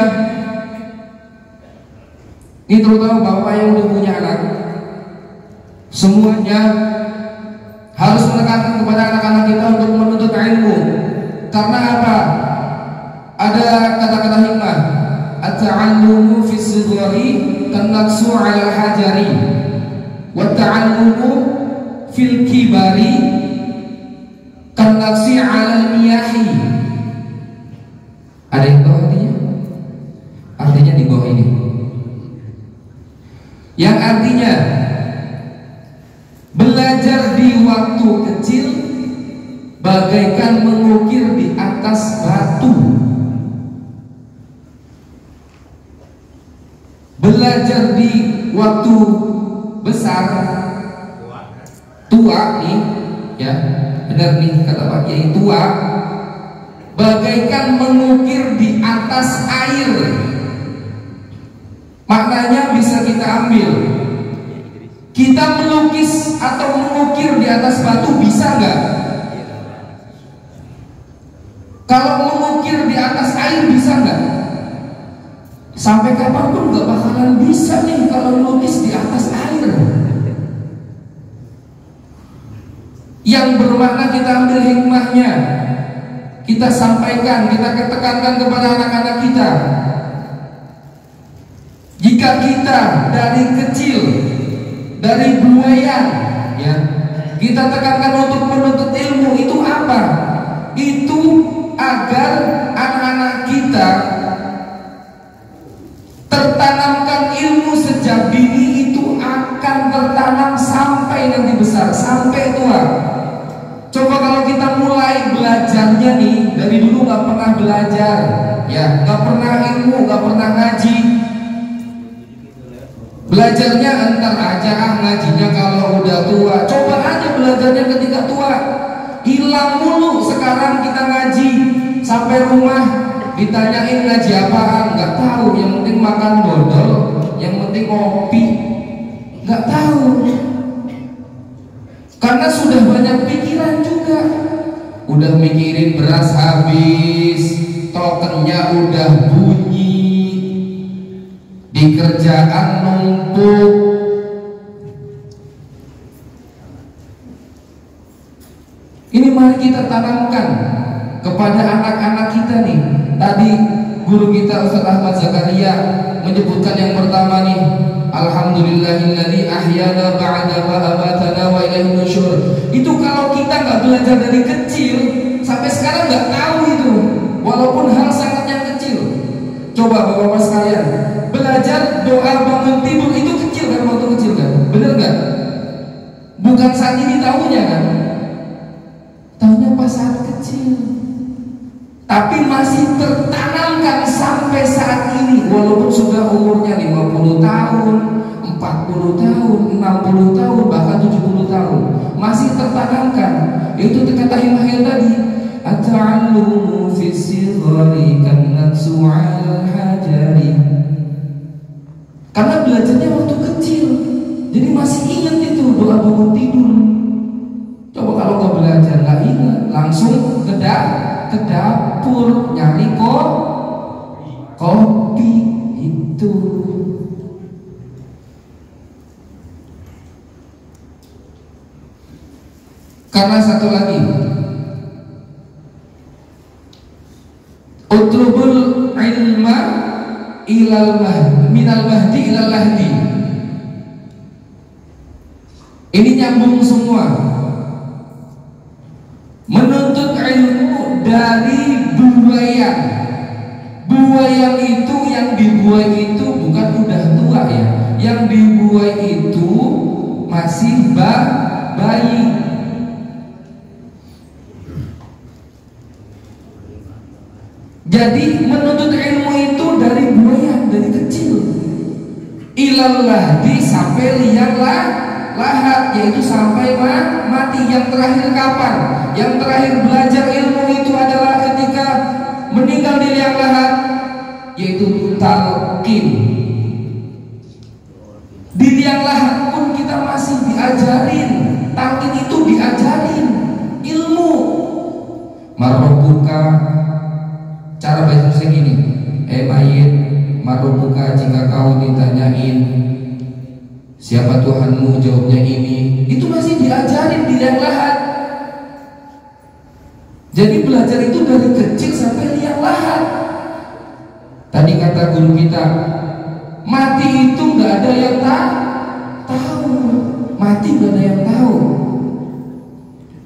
Ini terutama bapak yang udah punya anak, semuanya harus menekankan kepada anak-anak kita untuk menuntut ilmu. Karena apa? Ada kata-kata hikmah, at-ta'allumu fi sidghari kan-naqsu 'ala al-hajari wa ta'allumu fil kibari kan-naqsi 'ala al-miyahi. Ada yang tahu artinya? Artinya di bawah ini. Yang artinya belajar di waktu kecil bagaikan mengukir di atas batu. Belajar di waktu besar, tua nih, ya benar nih kata Pak Kiai, tua, bagaikan mengukir di atas air. Maknanya bisa kita ambil. Kita melukis atau mengukir di atas batu bisa nggak? Kalau mengukir di atas air bisa nggak? Sampai kapanpun nggak bakalan bisa nih kalau melukis di atas air. Yang bermakna kita ambil hikmahnya, kita sampaikan, kita tekankan kepada anak-anak kita. Jika kita dari kecil, dari buayan, ya, kita tekankan untuk menuntut ilmu, itu apa? Itu agar anak-anak kita tertanamkan ilmu sejak dini, itu akan tertanam sampai nanti besar, sampai tua. Coba kalau kita mulai belajarnya nih dari dulu nggak pernah belajar, ya, nggak pernah ilmu, nggak pernah ngaji. Belajarnya entar aja, ngajinya kalau udah tua. Coba aja belajarnya ketika tua, hilang mulu. Sekarang kita ngaji sampai rumah ditanyain ngaji apaan, nggak tahu. Yang penting makan dodol, yang penting kopi, nggak tahu. Karena sudah banyak pikiran juga. Udah mikirin beras habis, tokennya udah bunyi, di kerjaan numpuk. Ini mari kita tanamkan kepada anak-anak kita nih. Tadi guru kita Ustaz Ahmad Zakaria menyebutkan yang pertama nih, alhamdulillahilladzi ahyana ba'da ma amatana wa ilaihin nusyur. Itu kalau kita nggak belajar dari kecil sampai sekarang nggak tahu itu, walaupun hal sangat yang kecil. Coba bapak-bapak sekalian, belajar doa bangun tidur itu kecil kan, waktu kecil kan, bener nggak? Bukan saat ini tahunya kan, tahunya pas saat kecil. Tapi masih tertanamkan sampai saat ini, walaupun sudah umurnya 50 tahun, 40 tahun, 60 tahun, bahkan 70 tahun, masih tertanamkan. Itu kata Imam tadi, at-ta'allumu fi sighari kan-naqsu 'alal hajari. Karena belajarnya waktu kecil, jadi masih ingat itu doa bangun tidur. Coba kalau kau belajar nggak ingat, langsung ke dapur nyari kopi itu. Karena satu lagi, Utlubul ilma minal mahdi ilal lahdi. Ini nyambung semua. Menuntut ilmu dari buayan. Buayan itu, yang dibuai itu bukan udah tua ya. Yang dibuai itu masih bayi. Jadi menuntut ilmu itu dari buayan, dari kecil. Ilal lahdi, sampai liang lahat, yaitu sampai mati. Yang terakhir kapan? Yang terakhir belajar ilmu itu adalah ketika meninggal di liang lahat, yaitu talqin. Di liang lahat pun kita masih diajarin. Talqin itu diajarin ilmu. Marrobuka, cara bahasa gini, mayit, marrobuka, jika kau ditanyain siapa Tuhanmu, jawabnya ini. Itu masih diajarin di liang lahat. Jadi belajar itu dari kecil sampai liang lahat. Tadi kata guru kita, mati itu nggak ada yang tahu. Mati nggak ada yang tahu.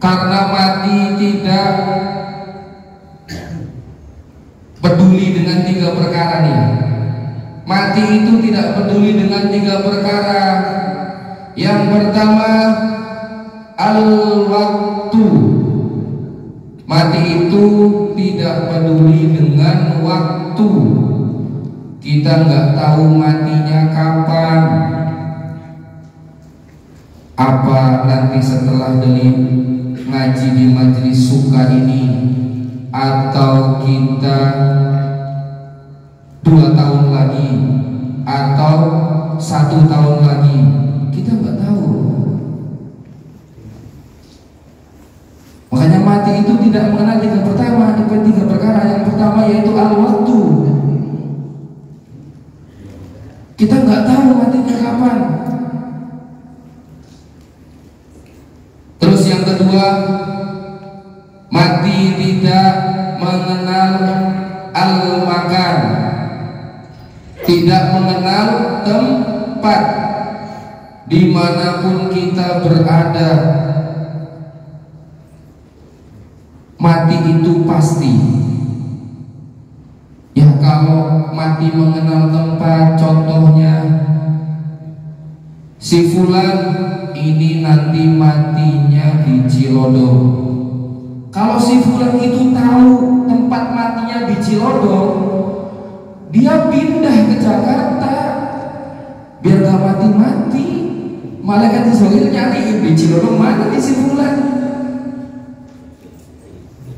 Karena mati tidak peduli dengan 3 perkara nih. Mati itu tidak peduli dengan 3 perkara. Yang pertama, al-waktu. Mati itu tidak peduli dengan waktu. Kita nggak tahu matinya kapan. Apa nanti setelah dari ngaji di majelis suka ini, atau kita 2 tahun lagi, atau 1 tahun lagi, kita nggak tahu. Makanya mati itu tidak mengenal 3 perkara. Yang pertama yaitu al-waktu. Kita nggak tahu matinya kapan. Terus yang kedua, mati tidak mengenal al-makan, tidak mengenal tempat. Dimanapun kita berada, mati itu pasti. Ya kalau mati mengenal tempat, contohnya si fulan ini nanti matinya di Cilodong. Kalau si fulan itu tahu tempat matinya di Cilodong, dia pindah ke Jakarta biar gak mati-mati. Malaikat Israil nyariin di Cilodong mana di si fulan.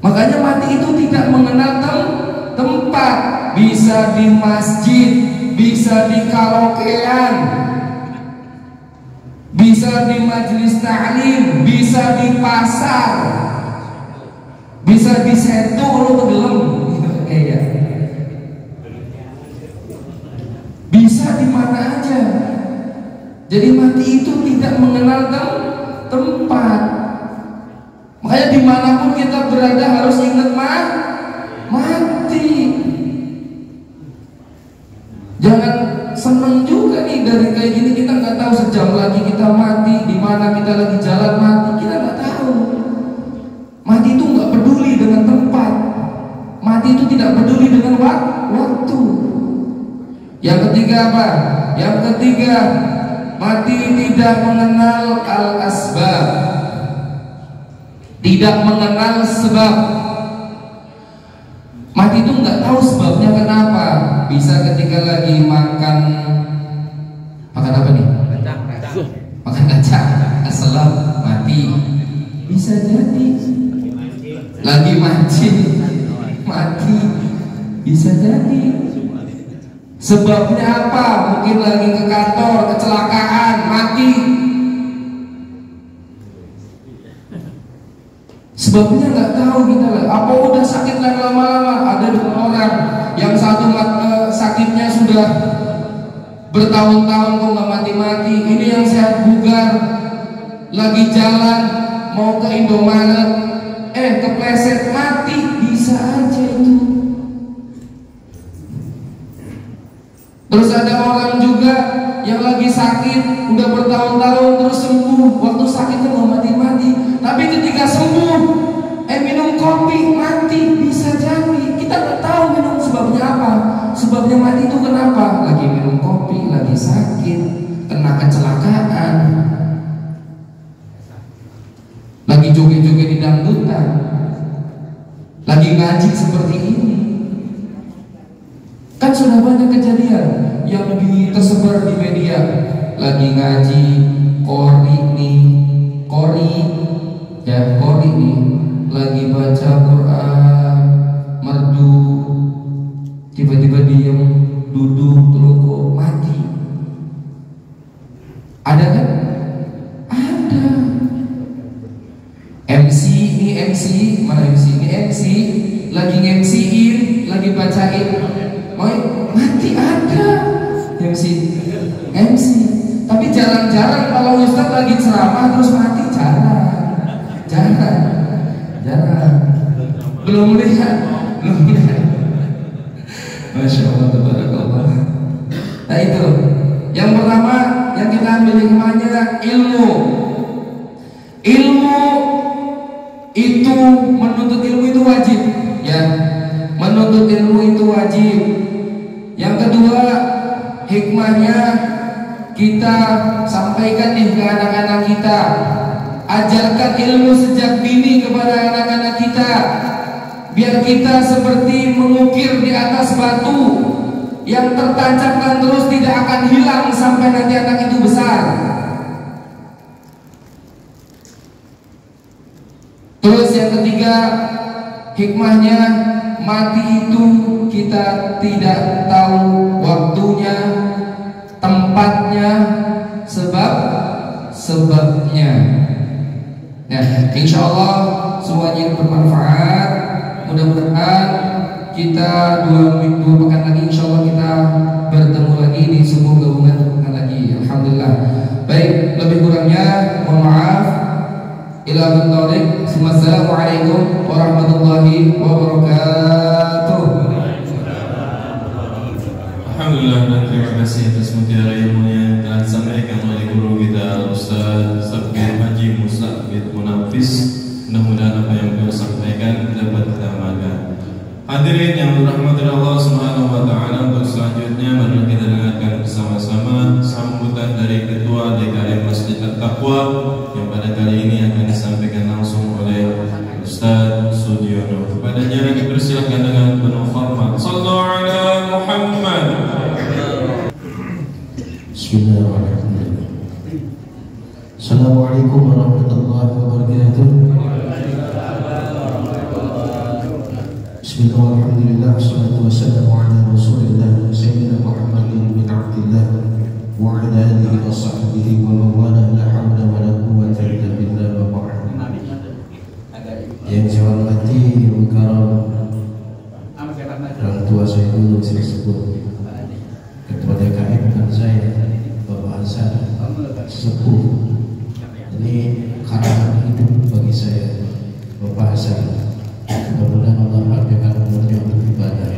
Makanya mati itu tidak mengenal tempat. Bisa di masjid, bisa di karaokean, bisa di majelis ta'lim, bisa di pasar, bisa di setu kalau tenggelam, bisa di mana aja. Jadi mati itu tidak mengenal tempat. Makanya dimanapun kita berada harus ingat mati. Jangan seneng juga nih dari kayak gini, kita nggak tahu sejam lagi kita mati, di mana kita lagi jalan mati, kita nggak tahu. Mati itu nggak peduli dengan tempat. Mati itu tidak peduli dengan waktu. Yang ketiga apa? Yang ketiga, mati tidak mengenal al-asbab, tidak mengenal sebab. Mati itu nggak tahu sebabnya kenapa. Bisa ketika lagi makan apa nih? Makan kacang, assalam, mati. Bisa jadi. Lagi mancing, mati. Bisa jadi. Sebabnya apa? Mungkin lagi ke kantor, kecelakaan, mati. Sebabnya nggak tahu kita lah. Apa udah sakit lama-lama? Ada 2 orang yang satu sakitnya sudah bertahun-tahun kok nggak mati-mati. Ini yang sehat bugar, lagi jalan mau ke Indomaret, kepleset mati. Bisa aja itu. Terus ada orang juga yang lagi sakit udah bertahun-tahun terus sembuh, waktu sakit itu mau mati-mati, tapi ketika sembuh minum kopi mati. Bisa jadi kita nggak tahu minum sebabnya apa, sebabnya mati itu kenapa, lagi minum kopi, lagi sakit, kena kecelakaan, lagi joget-joget di dangdutan, lagi ngaji seperti ini. Kan sudah banyak kejadian yang tersebar di media, lagi ngaji kori nih, lagi baca Quran, merdu, tiba-tiba diem, duduk, terus mati. Ada kan? Ada. Mana MC? Ini MC lagi nge-MC-in, lagi bacain, mati. Ada MC. Tapi jarang-jarang kalau Ustaz lagi ceramah terus mati, jarang. Belum lihat. Masya Allah, tabarakallah. Nah itu yang pertama yang kita ambil hikmahnya, ilmu itu, menuntut ilmu itu wajib, ya. Menuntut ilmu itu wajib. Yang kedua, hikmahnya kita sampaikan nih ke anak-anak kita. Ajarkan ilmu sejak dini kepada anak-anak kita, biar kita seperti mengukir di atas batu yang tertancapkan terus, tidak akan hilang sampai nanti anak itu besar. Terus yang ketiga, hikmahnya, mati itu kita tidak tahu waktunya, tempatnya, sebabnya. Nah, insya Allah semuanya bermanfaat. Mudah-mudahan kita dua pekan lagi insya Allah kita bertemu lagi di sebuah gabungan pekan lagi. Alhamdulillah. Baik, lebih kurangnya mohon maaf. Ila billahi. Assalamualaikum warahmatullahi wabarakatuh. Alhamdulillah, dan terima kasih atas mutiara ilmu yang telah disampaikan oleh guru kita Ustaz Sabgir Haji Musabit Munafis. Mudah-mudahan apa yang beliau sampaikan dapat kita amalkan. Hadirin yang dirahmati Allah Subhanahu wa taala, untuk selanjutnya mari kita dengarkan bersama-sama sambutan dari Ketua DKM Masjid At-Taqwa yang pada kali ini akan disampaikan langsung oleh Ustaz Sudiono. Kepadanya dipersilakan dengan penuh hormat. Sallallahu ala Muhammad. Bismillahirrahmanirrahim. Assalamualaikum warahmatullahi wabarakatuh. Bismillahirrahmanirrahim. Wassalatu wassalamu ala Rasulillah Sayyidina Muhammadin bin Abdillah wa ala alihi wa sahbihi wa man wala, la hawla wa la quwwata illa billah wa ba'd. Yang saya hormati orang tua saya dulu, saya sebut Ketua DKM dan saya Bapak Hasan sepuh. Ini karangan hidup bagi saya Bapak Hasan. Mudah-mudahan Allah berikan umurnya untuk ibadah,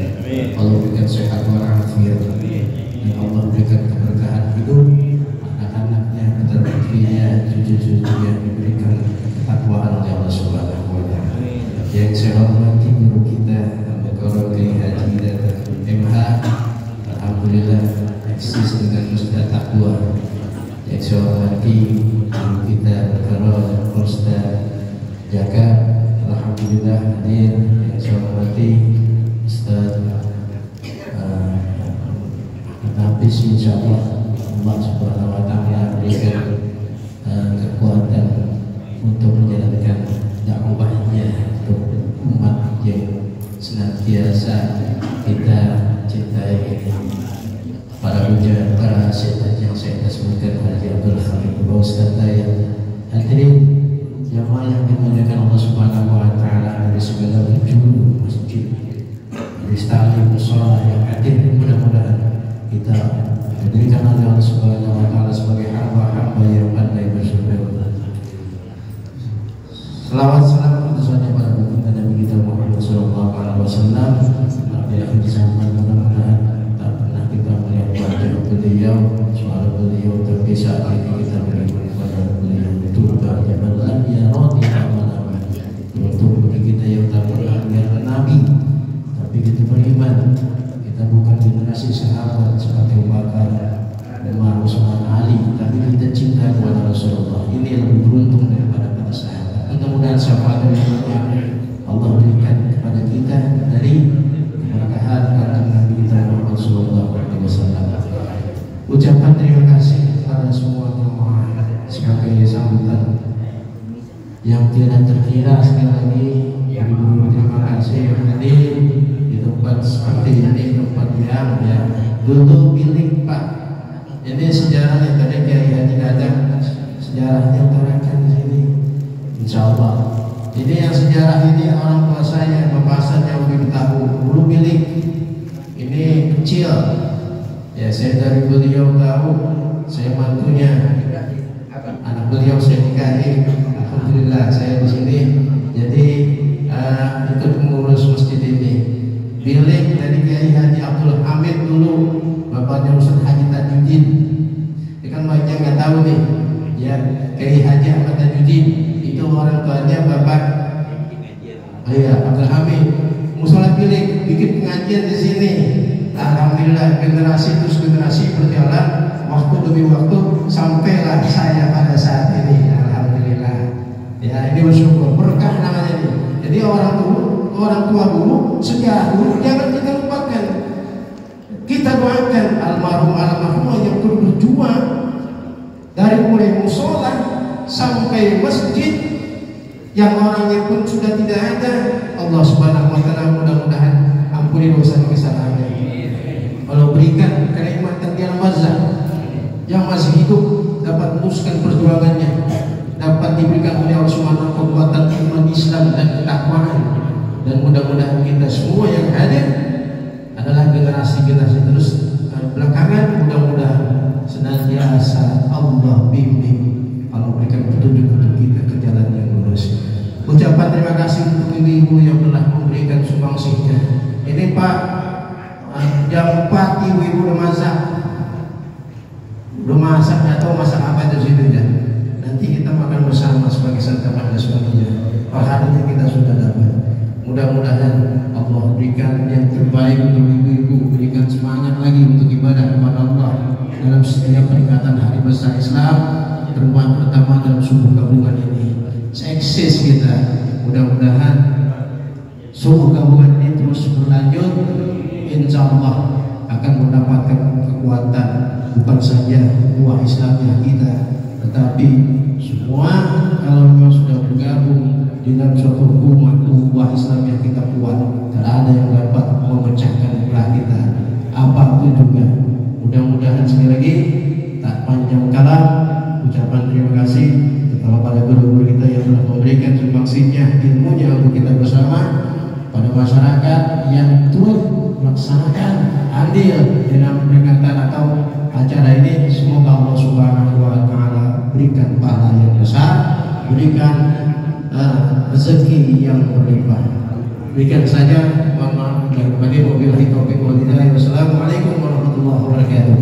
Allah berikan sehat walafiat, dan Allah berikan keberkahan hidup, anak-anaknya, keturunannya, cucu-cucunya diberikan ketakwaan oleh Allah Subhanahu wa taala. Yang saya hormati guru kita Al-Qurra Haji dan MH, alhamdulillah eksis dengan Masjid Taqwa. Yang saya hormati guru kita Al-Qurra Ustaz Jaka, alhamdulillah hadir. Yang saya hormati Ustaz Nafis, insyaallah Allah Subhanahu wa taala berikan kekuatan untuk menjalankan dakwahnya untuk umat yang senantiasa kita cintai. Para ujian, para hasil yang saya sebutkan, Haji Abdul Hamid, Ustaz Tayang, hadirin jamaah yang dimuliakan Allah Subhanahu wa taala dari segala penjuru masjid, dari stadion musola yang hadir, mudah-mudahan kita diberikan oleh Allah Subhanahu wa taala sebagai hamba-hamba yang pandai bersyukur. Selawat salam tentunya pada baginda Nabi kita Muhammad sallallahu alaihi wasallam. Nabi akhir zaman, mudah-mudahan tak pernah kita melihat beliau, tapi saat ini kita berikan kepada beliau turba jabalan ya roti amal-amal untuk kita yang tak pernah melihat Nabi, tapi kita beriman. Kita bukan generasi sahabat seperti Abu Bakar, Umar, Utsman, Ali, tapi kita cinta kepada Rasulullah. Ini lebih beruntung daripada para sahabat. Mudah-mudahan syafaat yang Allah berikan kepada kita dari keberkahan kanjeng Nabi kita Muhammad sallallahu alaihi wasallam. Ucapan terima kasih kepada semua jemaah sebagai sambutan yang tidak terkira. Sekali lagi beribu terima kasih yang hadir di tempat seperti ini, tempat yang dulu milik Pak. Ini sejarahnya tadi Kiai Haji Dadang, sejarahnya terangkan di sini. Insya Allah. Ini yang sejarah ini orang tua saya, bapak saya lebih tahu. Dulu milik ini kecil. Ya saya dari beliau tahu, saya mantunya. Anak beliau saya nikahi. Alhamdulillah saya di sini. Jadi ikut mengurus masjid ini. Milik dari Kiai Haji Abdul Hamid dulu, bapaknya Ustaz Haji Tajuddin. Ini kan banyak nggak tahu nih. Ya Kiai Haji Ahmad Tajuddin itu orang tuanya bapak. Iya Abdul Hamid. Musola milik bikin pengajian di sini. Alhamdulillah generasi terus generasi berjalan, waktu demi waktu sampailah saya pada saat ini. Alhamdulillah. Ya ini bersyukur, berkah namanya ini. Jadi orang tua dulu, sejarah dulu jangan kita lupakan. Kita doakan almarhum yang terus berjuang dari mulai musola sampai masjid yang orangnya pun sudah tidak ada. Allah Subhanahu wa taala mudah-mudahan ampuni dosa kesalahannya. Allah berikan kenikmatan yang mazah yang masih hidup dapat meneruskan perjuangannya, dapat diberikan oleh Allah Subhanahu kekuatan iman Islam dan ketakwaan. Dan mudah-mudahan kita semua yang hadir adalah generasi-generasi terus belakangan, mudah-mudahan senantiasa Allah bimbing, Allah berikan petunjuk untuk kita ke jalan yang lurus. Ucapan terima kasih untuk ibu-ibu yang telah memberikan sumbangsihnya. Ini Pak, jam 4 ibu-ibu udah masak. Udah masak, atau masak apa itu situ ya. Nanti kita makan bersama sebagai santapan dan sebagainya. Pahalanya kita sudah dapat. Mudah-mudahan Allah berikan yang terbaik untuk ibu-ibu, berikan semangat lagi untuk ibadah kepada Allah dalam setiap peringatan hari besar Islam, terulang pertama dalam subuh gabungan ini. Eksis kita, mudah-mudahan subuh gabungan ini terus berlanjut. Insya Allah akan mendapatkan kekuatan bukan saja buah Islamnya kita, tetapi semua kalau memang sudah bergabung di dalam suatu umat, buah Islamnya kita kuat, tidak ada yang dapat memecahkan belah kita apapun juga. Mudah-mudahan sekali lagi tak panjang kalam, ucapan terima kasih terutama pada guru-guru kita yang telah memberikan sumbangsihnya, ilmunya untuk kita bersama, pada masyarakat yang turut melaksanakan andil dalam peringatan atau acara ini. Semoga Allah Subhanahu wa taala berikan pahala yang besar, berikan rezeki yang berlimpah. Berikan saja, mohon maaf bagi wabillahi taufiq wal hidayah. Wassalamualaikum warahmatullahi wabarakatuh.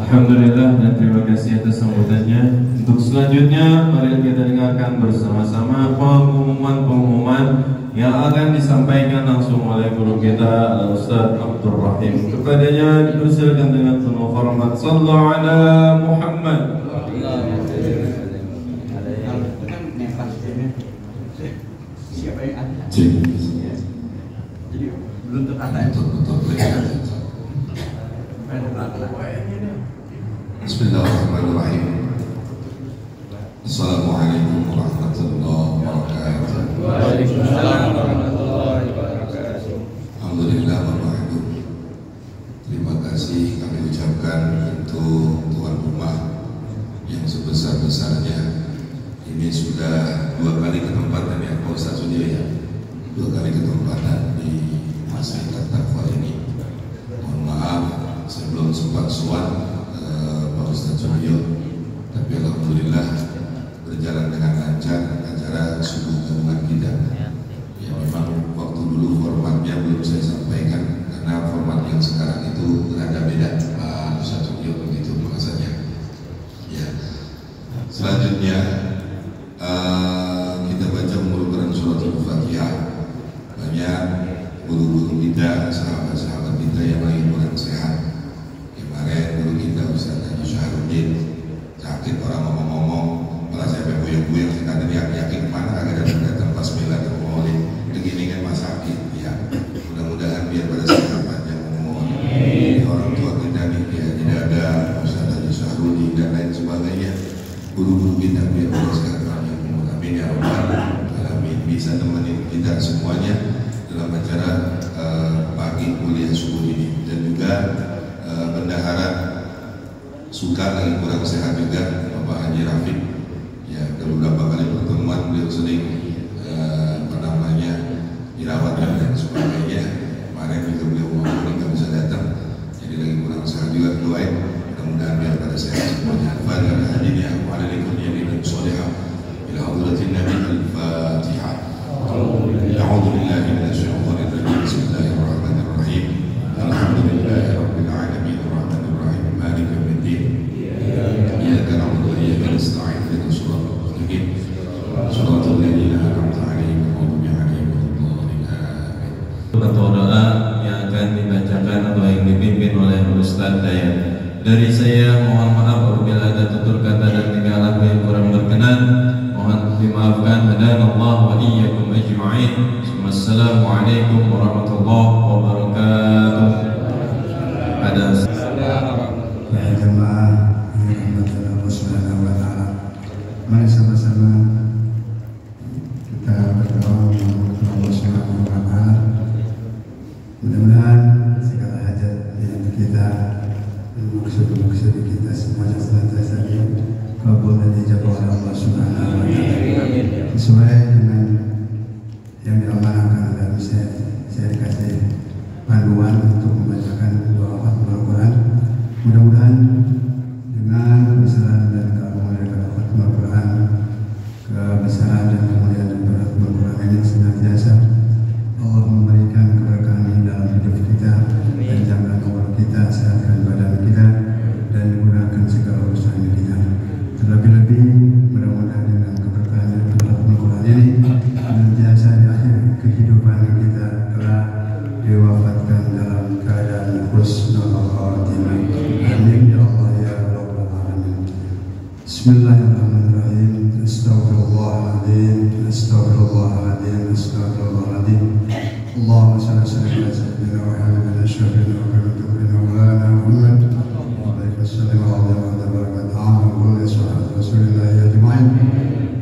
Alhamdulillah dan terima kasih atas sambutannya. Untuk selanjutnya mari kita dengarkan bersama-sama pengumuman-pengumuman yang akan disampaikan langsung oleh guru kita Ustaz Abdul Rahim. Kepadanya dipersilakan dengan penuh hormat. Sallallahu ala Muhammad. Bismillahirrahmanirrahim. Assalamualaikum warahmatullahi wabarakatuh. Waalaikumsalam warahmatullahi wabarakatuh. Alhamdulillah wabarakatuh. Terima kasih kami ucapkan untuk tuan rumah yang sebesar-besarnya. Ini sudah 2 kali ketempatan ya Pak Ustaz Sudio ya. 2 kali ketempatan di Masyarakat Takwa ini. Mohon maaf saya belum sempat sowan Pak Ustaz Sudio, tapi alhamdulillah berjalan dengan lancar acara subuh gabungan kita. Ya memang waktu dulu formatnya belum saya sampaikan karena format yang sekarang itu rada beda Pak Ustaz Sudio begitu. ada sahabat-sahabat kita yang lagi kurang sehat. Kemarin guru kita Ustaz Haji Syahrudin sakit, orang ngomong-ngomong malah saya buyang-buyang, saya yakin mana agak datang pas bela ke Maulid begini kan mas sakit ya. Mudah-mudahan biar pada sehat panjang umur. Orang tua kita nih ya, tidak ada Ustaz Haji Syahrudin dan lain sebagainya, guru-guru kita biar pada sehat panjang umur. Amin ya rabbal alamin. Bisa temenin kita semuanya dalam acara pagi kuliah subuh ini. Dan juga bendahara suka lagi kurang sehat juga, Bapak Haji Rafiq ya, beberapa kali pertemuan beliau sering dirawat dan sebagainya. Kemarin juga beliau nggak bisa datang, jadi lagi kurang sehat juga. Doain mudah-mudahan biar pada sehat semuanya. Al-Fatihah hadirin yang ada di dunia dan solehah ila hadratin Nabi Al-Fatihah. A'udzu billahi minasyaitonir rajim. Bismillahirrahmanirrahim. Alhamdulillahirabbil alamin arrahmanir rahim maliki yaumiddin. Iyyaka na'budu wa iyyaka nasta'in ihdinas siratal mustaqim siratal ladzina an'amta 'alaihim ghairil maghdubi 'alaihim. Bentuk doa yang akan dibacakan atau yang dipimpin oleh Ustaz Dayat. Dari saya mohon maaf apabila ada tutur kata dan tingkah laku yang kurang berkenan, mohon dimaafkan. Hadanallah wa iyyakum ajma'in. Wassalamualaikum warahmatullahi wabarakatuh. Ya jemaah yang dirahmati Allah Subhanahu wa taala. Mari sama-sama kita berdoa kepada Allah Subhanahu wa taala. Mudah-mudahan segala hajat yang kita dan maksud-maksud kita semuanya senantiasa dikabul dan dijabah oleh Allah Subhanahu wa taala. Sesuai dengan yang diamanahkan dan saya dikasih panduan untuk membacakan doa Khatimul Quran. Mudah-mudahan dengan kebesaran dan keagungan daripada Khatimul Quran, kebesaran dan kemuliaan daripada Khatimul Quran ini senantiasa Allah memberikan keberkahan dalam hidup kita, panjangkan umur kita, sehatkan badan kita, dan dimudahkan segala urusan kita. Terlebih-lebih mudah-mudahan dengan keberkahan daripada Khatimul Quran ini senantiasa di akhir kehidupan kita telah diwafatkan dalam keadaan husnul khatimah. Amin ya Allah ya rabbal alamin. Bismillahirrahmanirrahim. Astaghfirullahaladzim, astaghfirullahaladzim, astaghfirullahaladzim. Allahumma salli ala sayyidina wa habibina syafina wa kabirina wa lana Muhammad wa barik wa sallim ala wa barakat amal wa salatu rasulillahi ajma'in.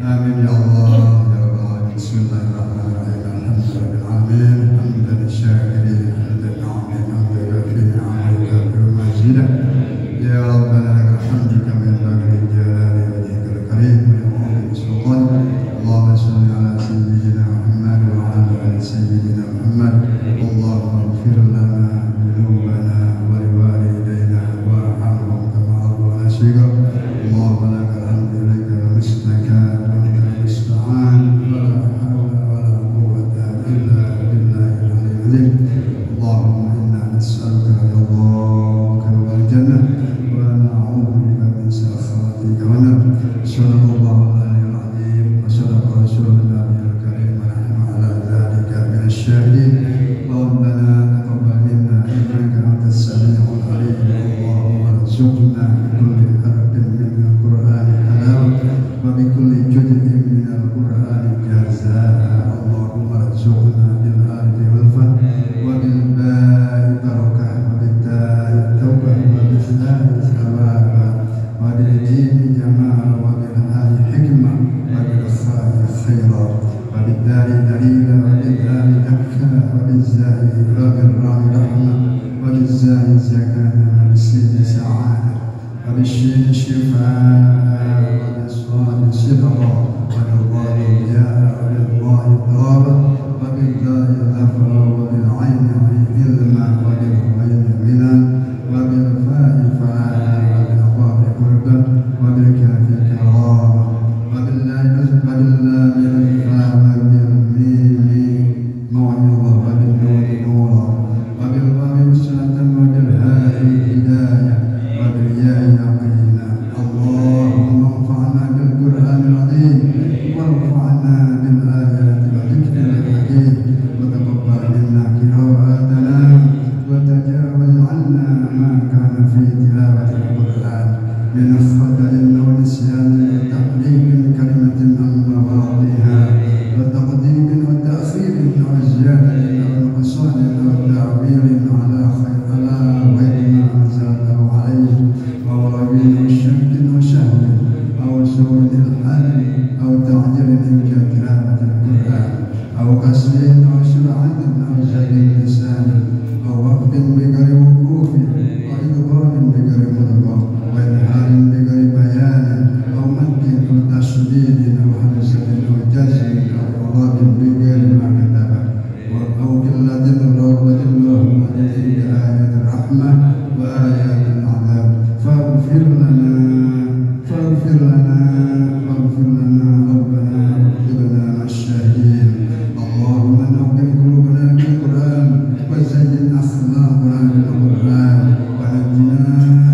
Amin ya Allah ya rabbal alamin. Bismillahirrahmanirrahim. Alhamdulillahil alamin. Hamdan syakirin, hamdan na'min, hamdan rafi'in, hamdan kafir majidah. Ya Rabbana lakal hamdu kama yanbaghi li jalali wajhikal karim wa li'azimi sultanik. Allahumma salli ala sayyidina Muhammad wa ala ali sayyidina Muhammad. Allahumma ighfir lana dhunubana wa liwalidayna warhamhum kama rabbawna shighar. Allahumma lakal hamdu ilaika misnaka wa antal musta'an wa la hawla wa la quwwata illa billahil aliyyil azim. Allahumma inna nas'aluka ridhaka wal jannah wa na'udzu bika min sakhatika wan nar. Sallallahu alaihi wa sallam wa sadaqa rasulullah al-karim wa nahnu ala dzalika minasy syahidin. Rabbana taqabbal minna innaka antas samiul alim. Allahumma arzuqna bi kulli harfin min al-Qur'ani halawah wa bi kulli juz'in min al-Qur'ani jazaa. Allahumma arzuqna bil alfi wal fath wa bil ba'i barakah wa bit ta'i tawbah wa bil thani thawaba wa bil jimi jama'a wa bil hali hikmah wa bil kha'i khaira wa bil dari dalila wa bil ali dakka wa bil zai wa bil ra'i rahmah wa bil zai zakata wa bil sini sa'adah wa bil shin shifa'a wa bil swadi sidra wa bil dhali ya'a wa bil dha'i dharaba wa bil dha'i dhafra wa bil ayni ilma wa bil ghayni minan wa bil fa'i fa'ala wa bil qafi qurban wa bil kafi karama wa bil la'i fa'ala wa bil mimi maw'idha wa bil nuri nura wa bil qami sunnatan wa bil ha'i hidayah wa bil ya'i yaqina. Allahumma anfa'na bil Qur'anil azim warfa'na bil ayati wa dhikril hakim كسر أو سرعة أو زاد لسان أو وقف بغير وقوف أو إدغام بغير مدغم وإظهار بغير بيان أو مد أو تشديد أو همزة أو جزم أو إعراب بغير ما كتب أو قلة رغبة اللهم تلك آيات الرحمة وآيات العذاب فاغفر لنا ربنا واكتبنا مع الشاهدين. اللهم نور قلوبنا بالقرآن وزين أخلاقنا بالقرآن ونجنا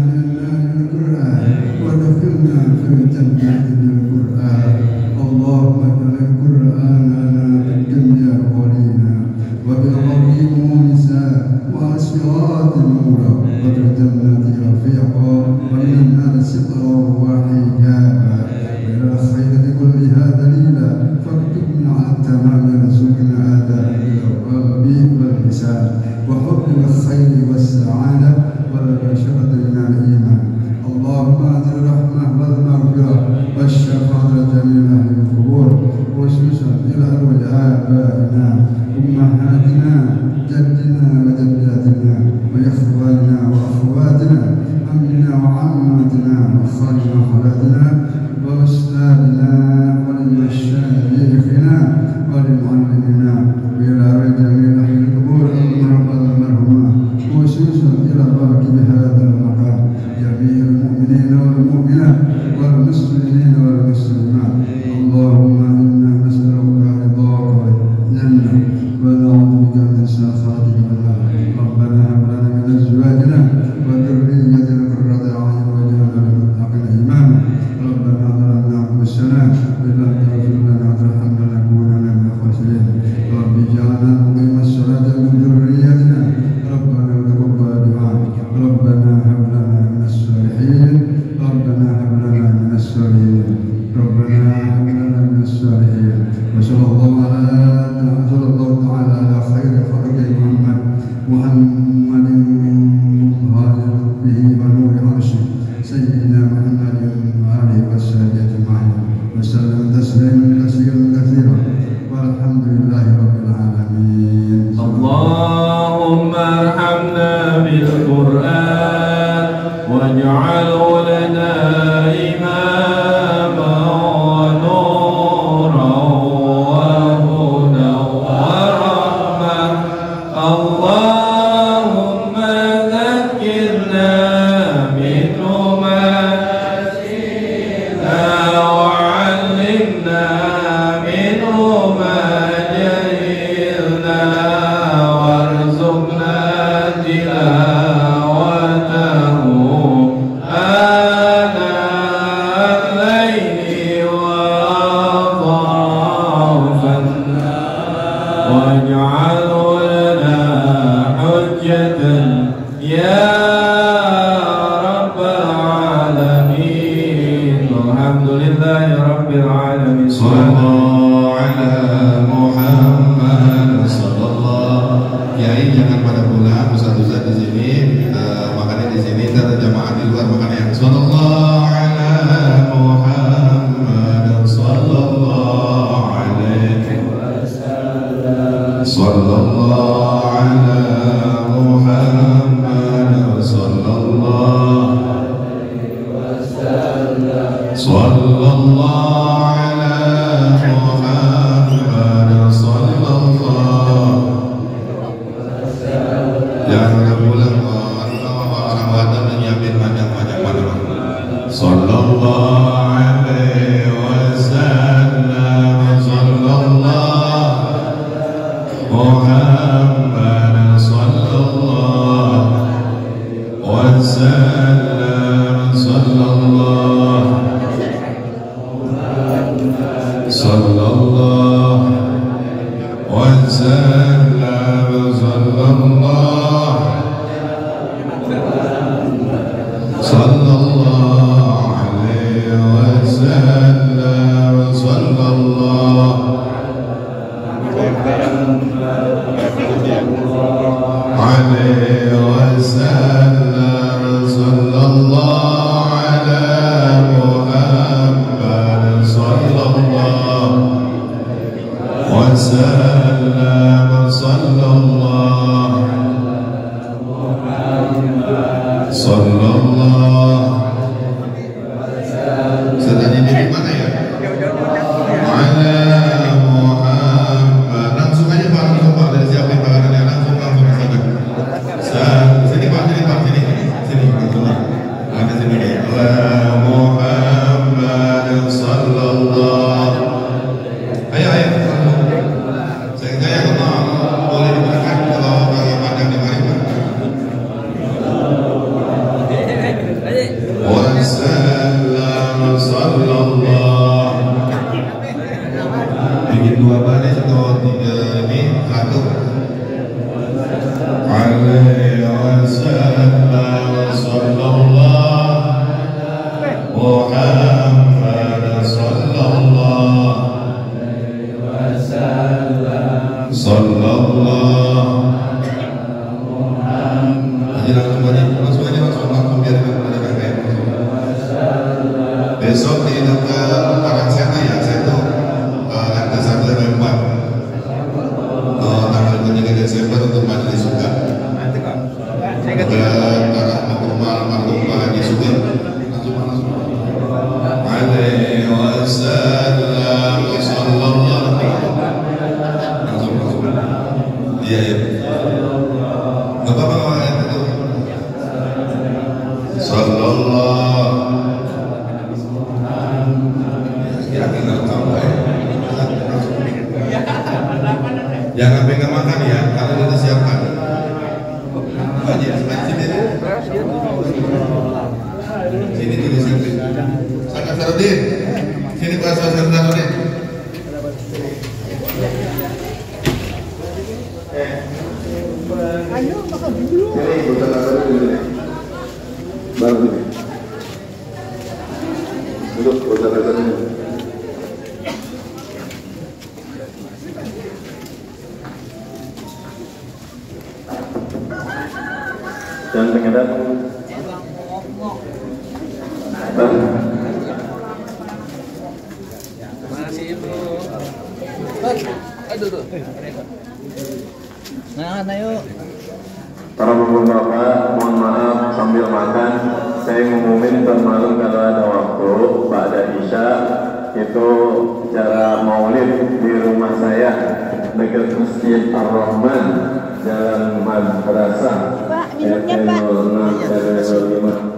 من النار بالقرآن ودخلنا في الجنة بالقرآن. اللهم اجعل القرآن لنا في الدنيا قرينا وبالقبر مونسا وعلى الصراط نورا وفي الجنة رفيقا ومن النار سترا وحجابا وإلى الخير كلها دليلا فاكتبنا على التمام رزقنا آداب القلب واللسان وحب الخير والسعادة والبشرة من الإيمان. اللهم أنزل الرحمة والمغفرة والشفاعة لجميع أهل القبور خصوصا إلى أرواح آبائنا أمهاتنا جدنا وجداتنا وإخواننا وأخواتنا عمنا وعماتنا وخالنا وخالاتنا وأستاذنا ولمشايخنا ولمعلمنا وإلى جميع أهل القبور المرحومة خصوصا إلى راكب هذا المقام جميع المؤمنين والمؤمنات والمسلمين والمسلمات. اللهم إنا نسألك رضاك والجنة ونعوذ بك من سخطك والنار. ربنا هب لنا من أزواجنا وذريتنا قرة أعين واجعلنا للمتقين إماما. ربنا ظلمنا أنفسنا وإن لم تغفر لنا وترحمنا لنكونن من الخاسرين. رب اجعلنا مقيم الصلاة من ذريتنا ربنا وتقبل دعاء. ربنا هب لنا من الصالحين ربنا هب لنا من الصالحين ربنا هب لنا من الصالحين. وصلى الله تعالى على خير خلق محمد ظاهر به ونور عرشه سيدنا محمد وآله وصحبه أجمعين وسلم تسليما كثيرا والحمد لله رب العالمين. اللهم ارحمنا بالقرآن واجعله لنا إماما ونورا وهدى ورحمة. اللهم ذكرنا منه ما نسينا وعلمنا منه ما جهلنا وارزقنا تلاوته آناء الليل وأطراف النهار واجعله لنا حجة يا رب العالمين. الحمد لله رب العالمين. Sallallahu ala Muhammad sallallahu. Kiai jangan pada pulang, ustaz-ustaz di sini makannya di sini, dan jamaah di luar makan yang sallallahu ala Muhammad sallallahu alaihi wasallam. Sallallahu ala Muhammad sallallahu alaihi wasallam. Sallallahu ala Muhammad sallallahu. Jangan pulang orang Batam menyiapin macam-macam makanan. Sallallahu alaihi wasallam. Sallallahu Muhammad sallallahu wasallam. Sallallahu sallallahu wasallam. Sallallahu alaihi wasallam. Sallallahu alaihi wasallam. Sallallahu ala Muhammad sallallahu wasallam. وسلم صلى الله صلى الله sedangnya di mana ya? Ala Muhammad. Langsung aja Pak, langsung Pak, dari siapa yang bahannya langsung sini Pak, sini langsung ada sini. Ala Muhammad sallallahu. Ayo. Saya boleh diberikan kalau pandang di mari Pak. Wasallam sallallahu. Bikin dua baris atau tiga ini satu. Alaihi wasallam sallallahu Muhammad sallallahu sallallahu langsung biar ada kayak besok di Tangan Seta ya, saya tuh lantai 1 dan 4 tanggal 3 Desember untuk majelis juga arah rumah Haji Sugeng langsung alaihi wasallam sallallahu langsung iya nggak apa-apa kalau itu sallallahu kira-kira tahu ya jangan pegang makan ya kalau sudah siapkan aja sini tulis Sangat Sarudin sini Pak Sarudin Ayo makan dulu. baru ini duduk bosan ini. Jangan pengedan. Masih bro. Aduh. Nah, yuk. Para bapak, mohon maaf sambil makan saya ngumumin termalam kalau ada waktu pada Isya itu acara maulid di rumah saya dekat Masjid Ar-Rahman Jalan Madrasah RT 06 RW 05.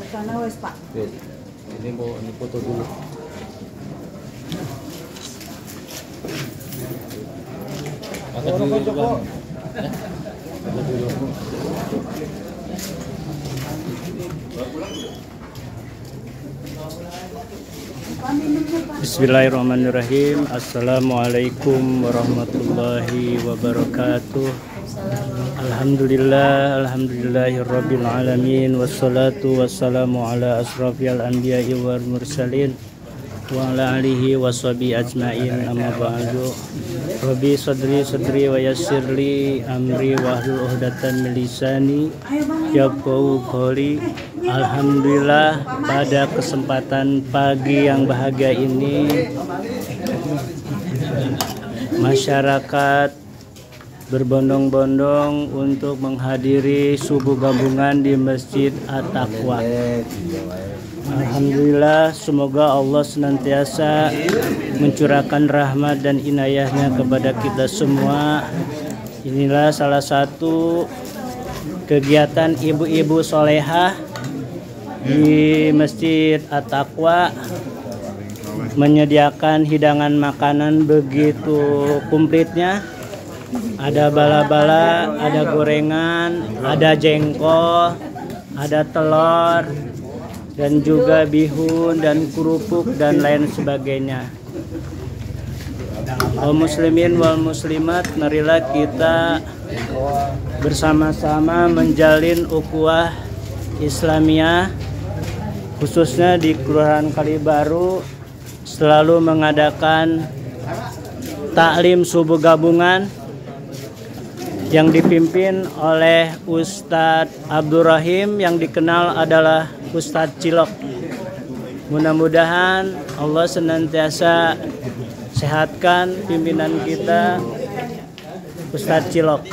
Sana wes Pak. Ini mau foto dulu. Bismillahirrahmanirrahim. Assalamualaikum warahmatullahi wabarakatuh. Alhamdulillahirabbil alamin wassalatu wassalamu ala asrofil anbiya'i wal mursalin wa ala alihi washabihi ajmain amma ba'du. Rabbi sadri wa yassirli amri wahlul 'uqdatam min lisani yafqahu qawli. Alhamdulillah pada kesempatan pagi yang bahagia ini masyarakat berbondong-bondong untuk menghadiri subuh gabungan di Masjid At-Taqwa. Alhamdulillah, semoga Allah senantiasa mencurahkan rahmat dan inayahnya kepada kita semua. Inilah salah satu kegiatan ibu-ibu solehah di Masjid At-Taqwa, menyediakan hidangan makanan begitu komplitnya. Ada bala-bala, ada gorengan, ada jengkol, ada telur, dan juga bihun dan kerupuk dan lain sebagainya. Kaum muslimin wal muslimat, marilah kita bersama-sama menjalin ukhuwah Islamiyah, khususnya di Kelurahan Kalibaru, selalu mengadakan taklim subuh gabungan yang dipimpin oleh Ustadz Abdurrahim yang dikenal adalah Ustadz Cilok. Mudah-mudahan Allah senantiasa sehatkan pimpinan kita Ustadz Cilok.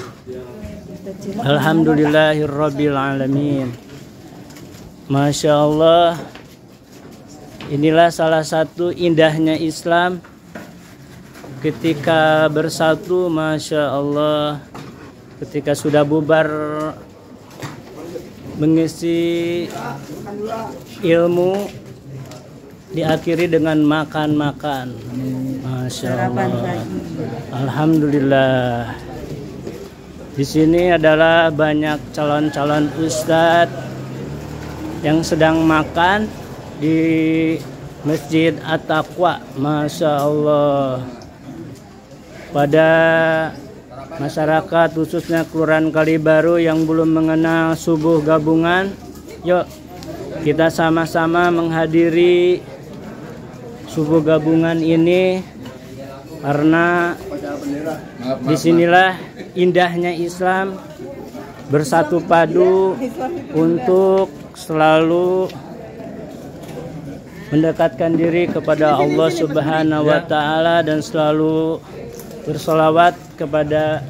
Alhamdulillahirabbil alamin. Masya Allah, inilah salah satu indahnya Islam ketika bersatu. Masya Allah, ketika sudah bubar mengisi ilmu diakhiri dengan makan-makan. Masya Allah. Alhamdulillah. Di sini adalah banyak calon-calon ustadz yang sedang makan di Masjid At-Taqwa. Masya Allah. Pada masyarakat khususnya Kelurahan Kalibaru yang belum mengenal subuh gabungan, yuk kita sama-sama menghadiri subuh gabungan ini, karena disinilah indahnya Islam, bersatu padu untuk selalu mendekatkan diri kepada Allah Subhanahu wa Ta'ala dan selalu bersolawat kepada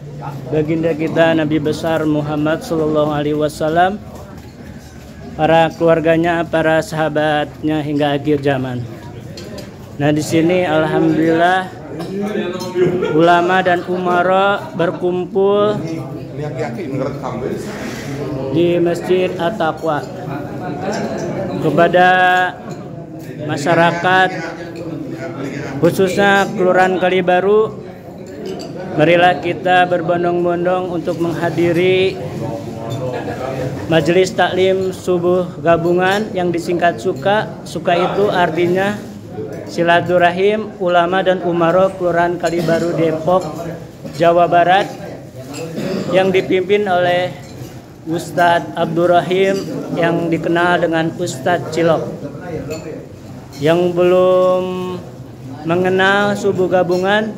baginda kita Nabi besar Muhammad Sallallahu Alaihi Wasallam, para keluarganya, para sahabatnya hingga akhir zaman. Nah, di sini alhamdulillah ulama dan umara berkumpul di Masjid At-Taqwa. Kepada masyarakat khususnya Kelurahan Kalibaru, marilah kita berbondong-bondong untuk menghadiri majelis taklim subuh gabungan yang disingkat SUKA. SUKA itu artinya Silaturahim Ulama dan Umara Kelurahan Kalibaru, Depok, Jawa Barat, yang dipimpin oleh Ustadz Abdurrahim yang dikenal dengan Ustadz Cilok. Yang belum mengenal subuh gabungan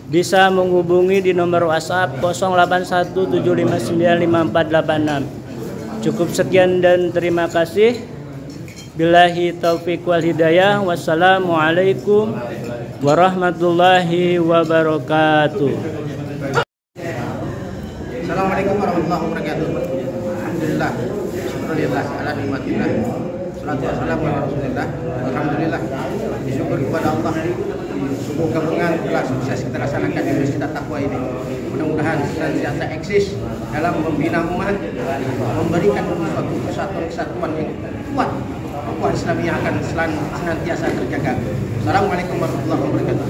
bisa menghubungi di nomor WhatsApp 0817595486. Cukup sekian dan terima kasih. Billahi taufiq wal hidayah. Wassalamualaikum warahmatullahi wabarakatuh. Assalamualaikum warahmatullahi wabarakatuh. Alhamdulillah, syukurillah ala nikmatillah. Salatu wassalamu ala Rasulillah. Alhamdulillah, bersyukur kepada Allah, subuh gabungan telah sukses kita laksanakan di Masjid At-Taqwa ini. Mudah-mudahan senantiasa eksis dalam membina umat, memberikan suatu kesatuan yang kuat, ukhuwah Islamiyah akan senantiasa terjaga. Assalamualaikum warahmatullahi wabarakatuh.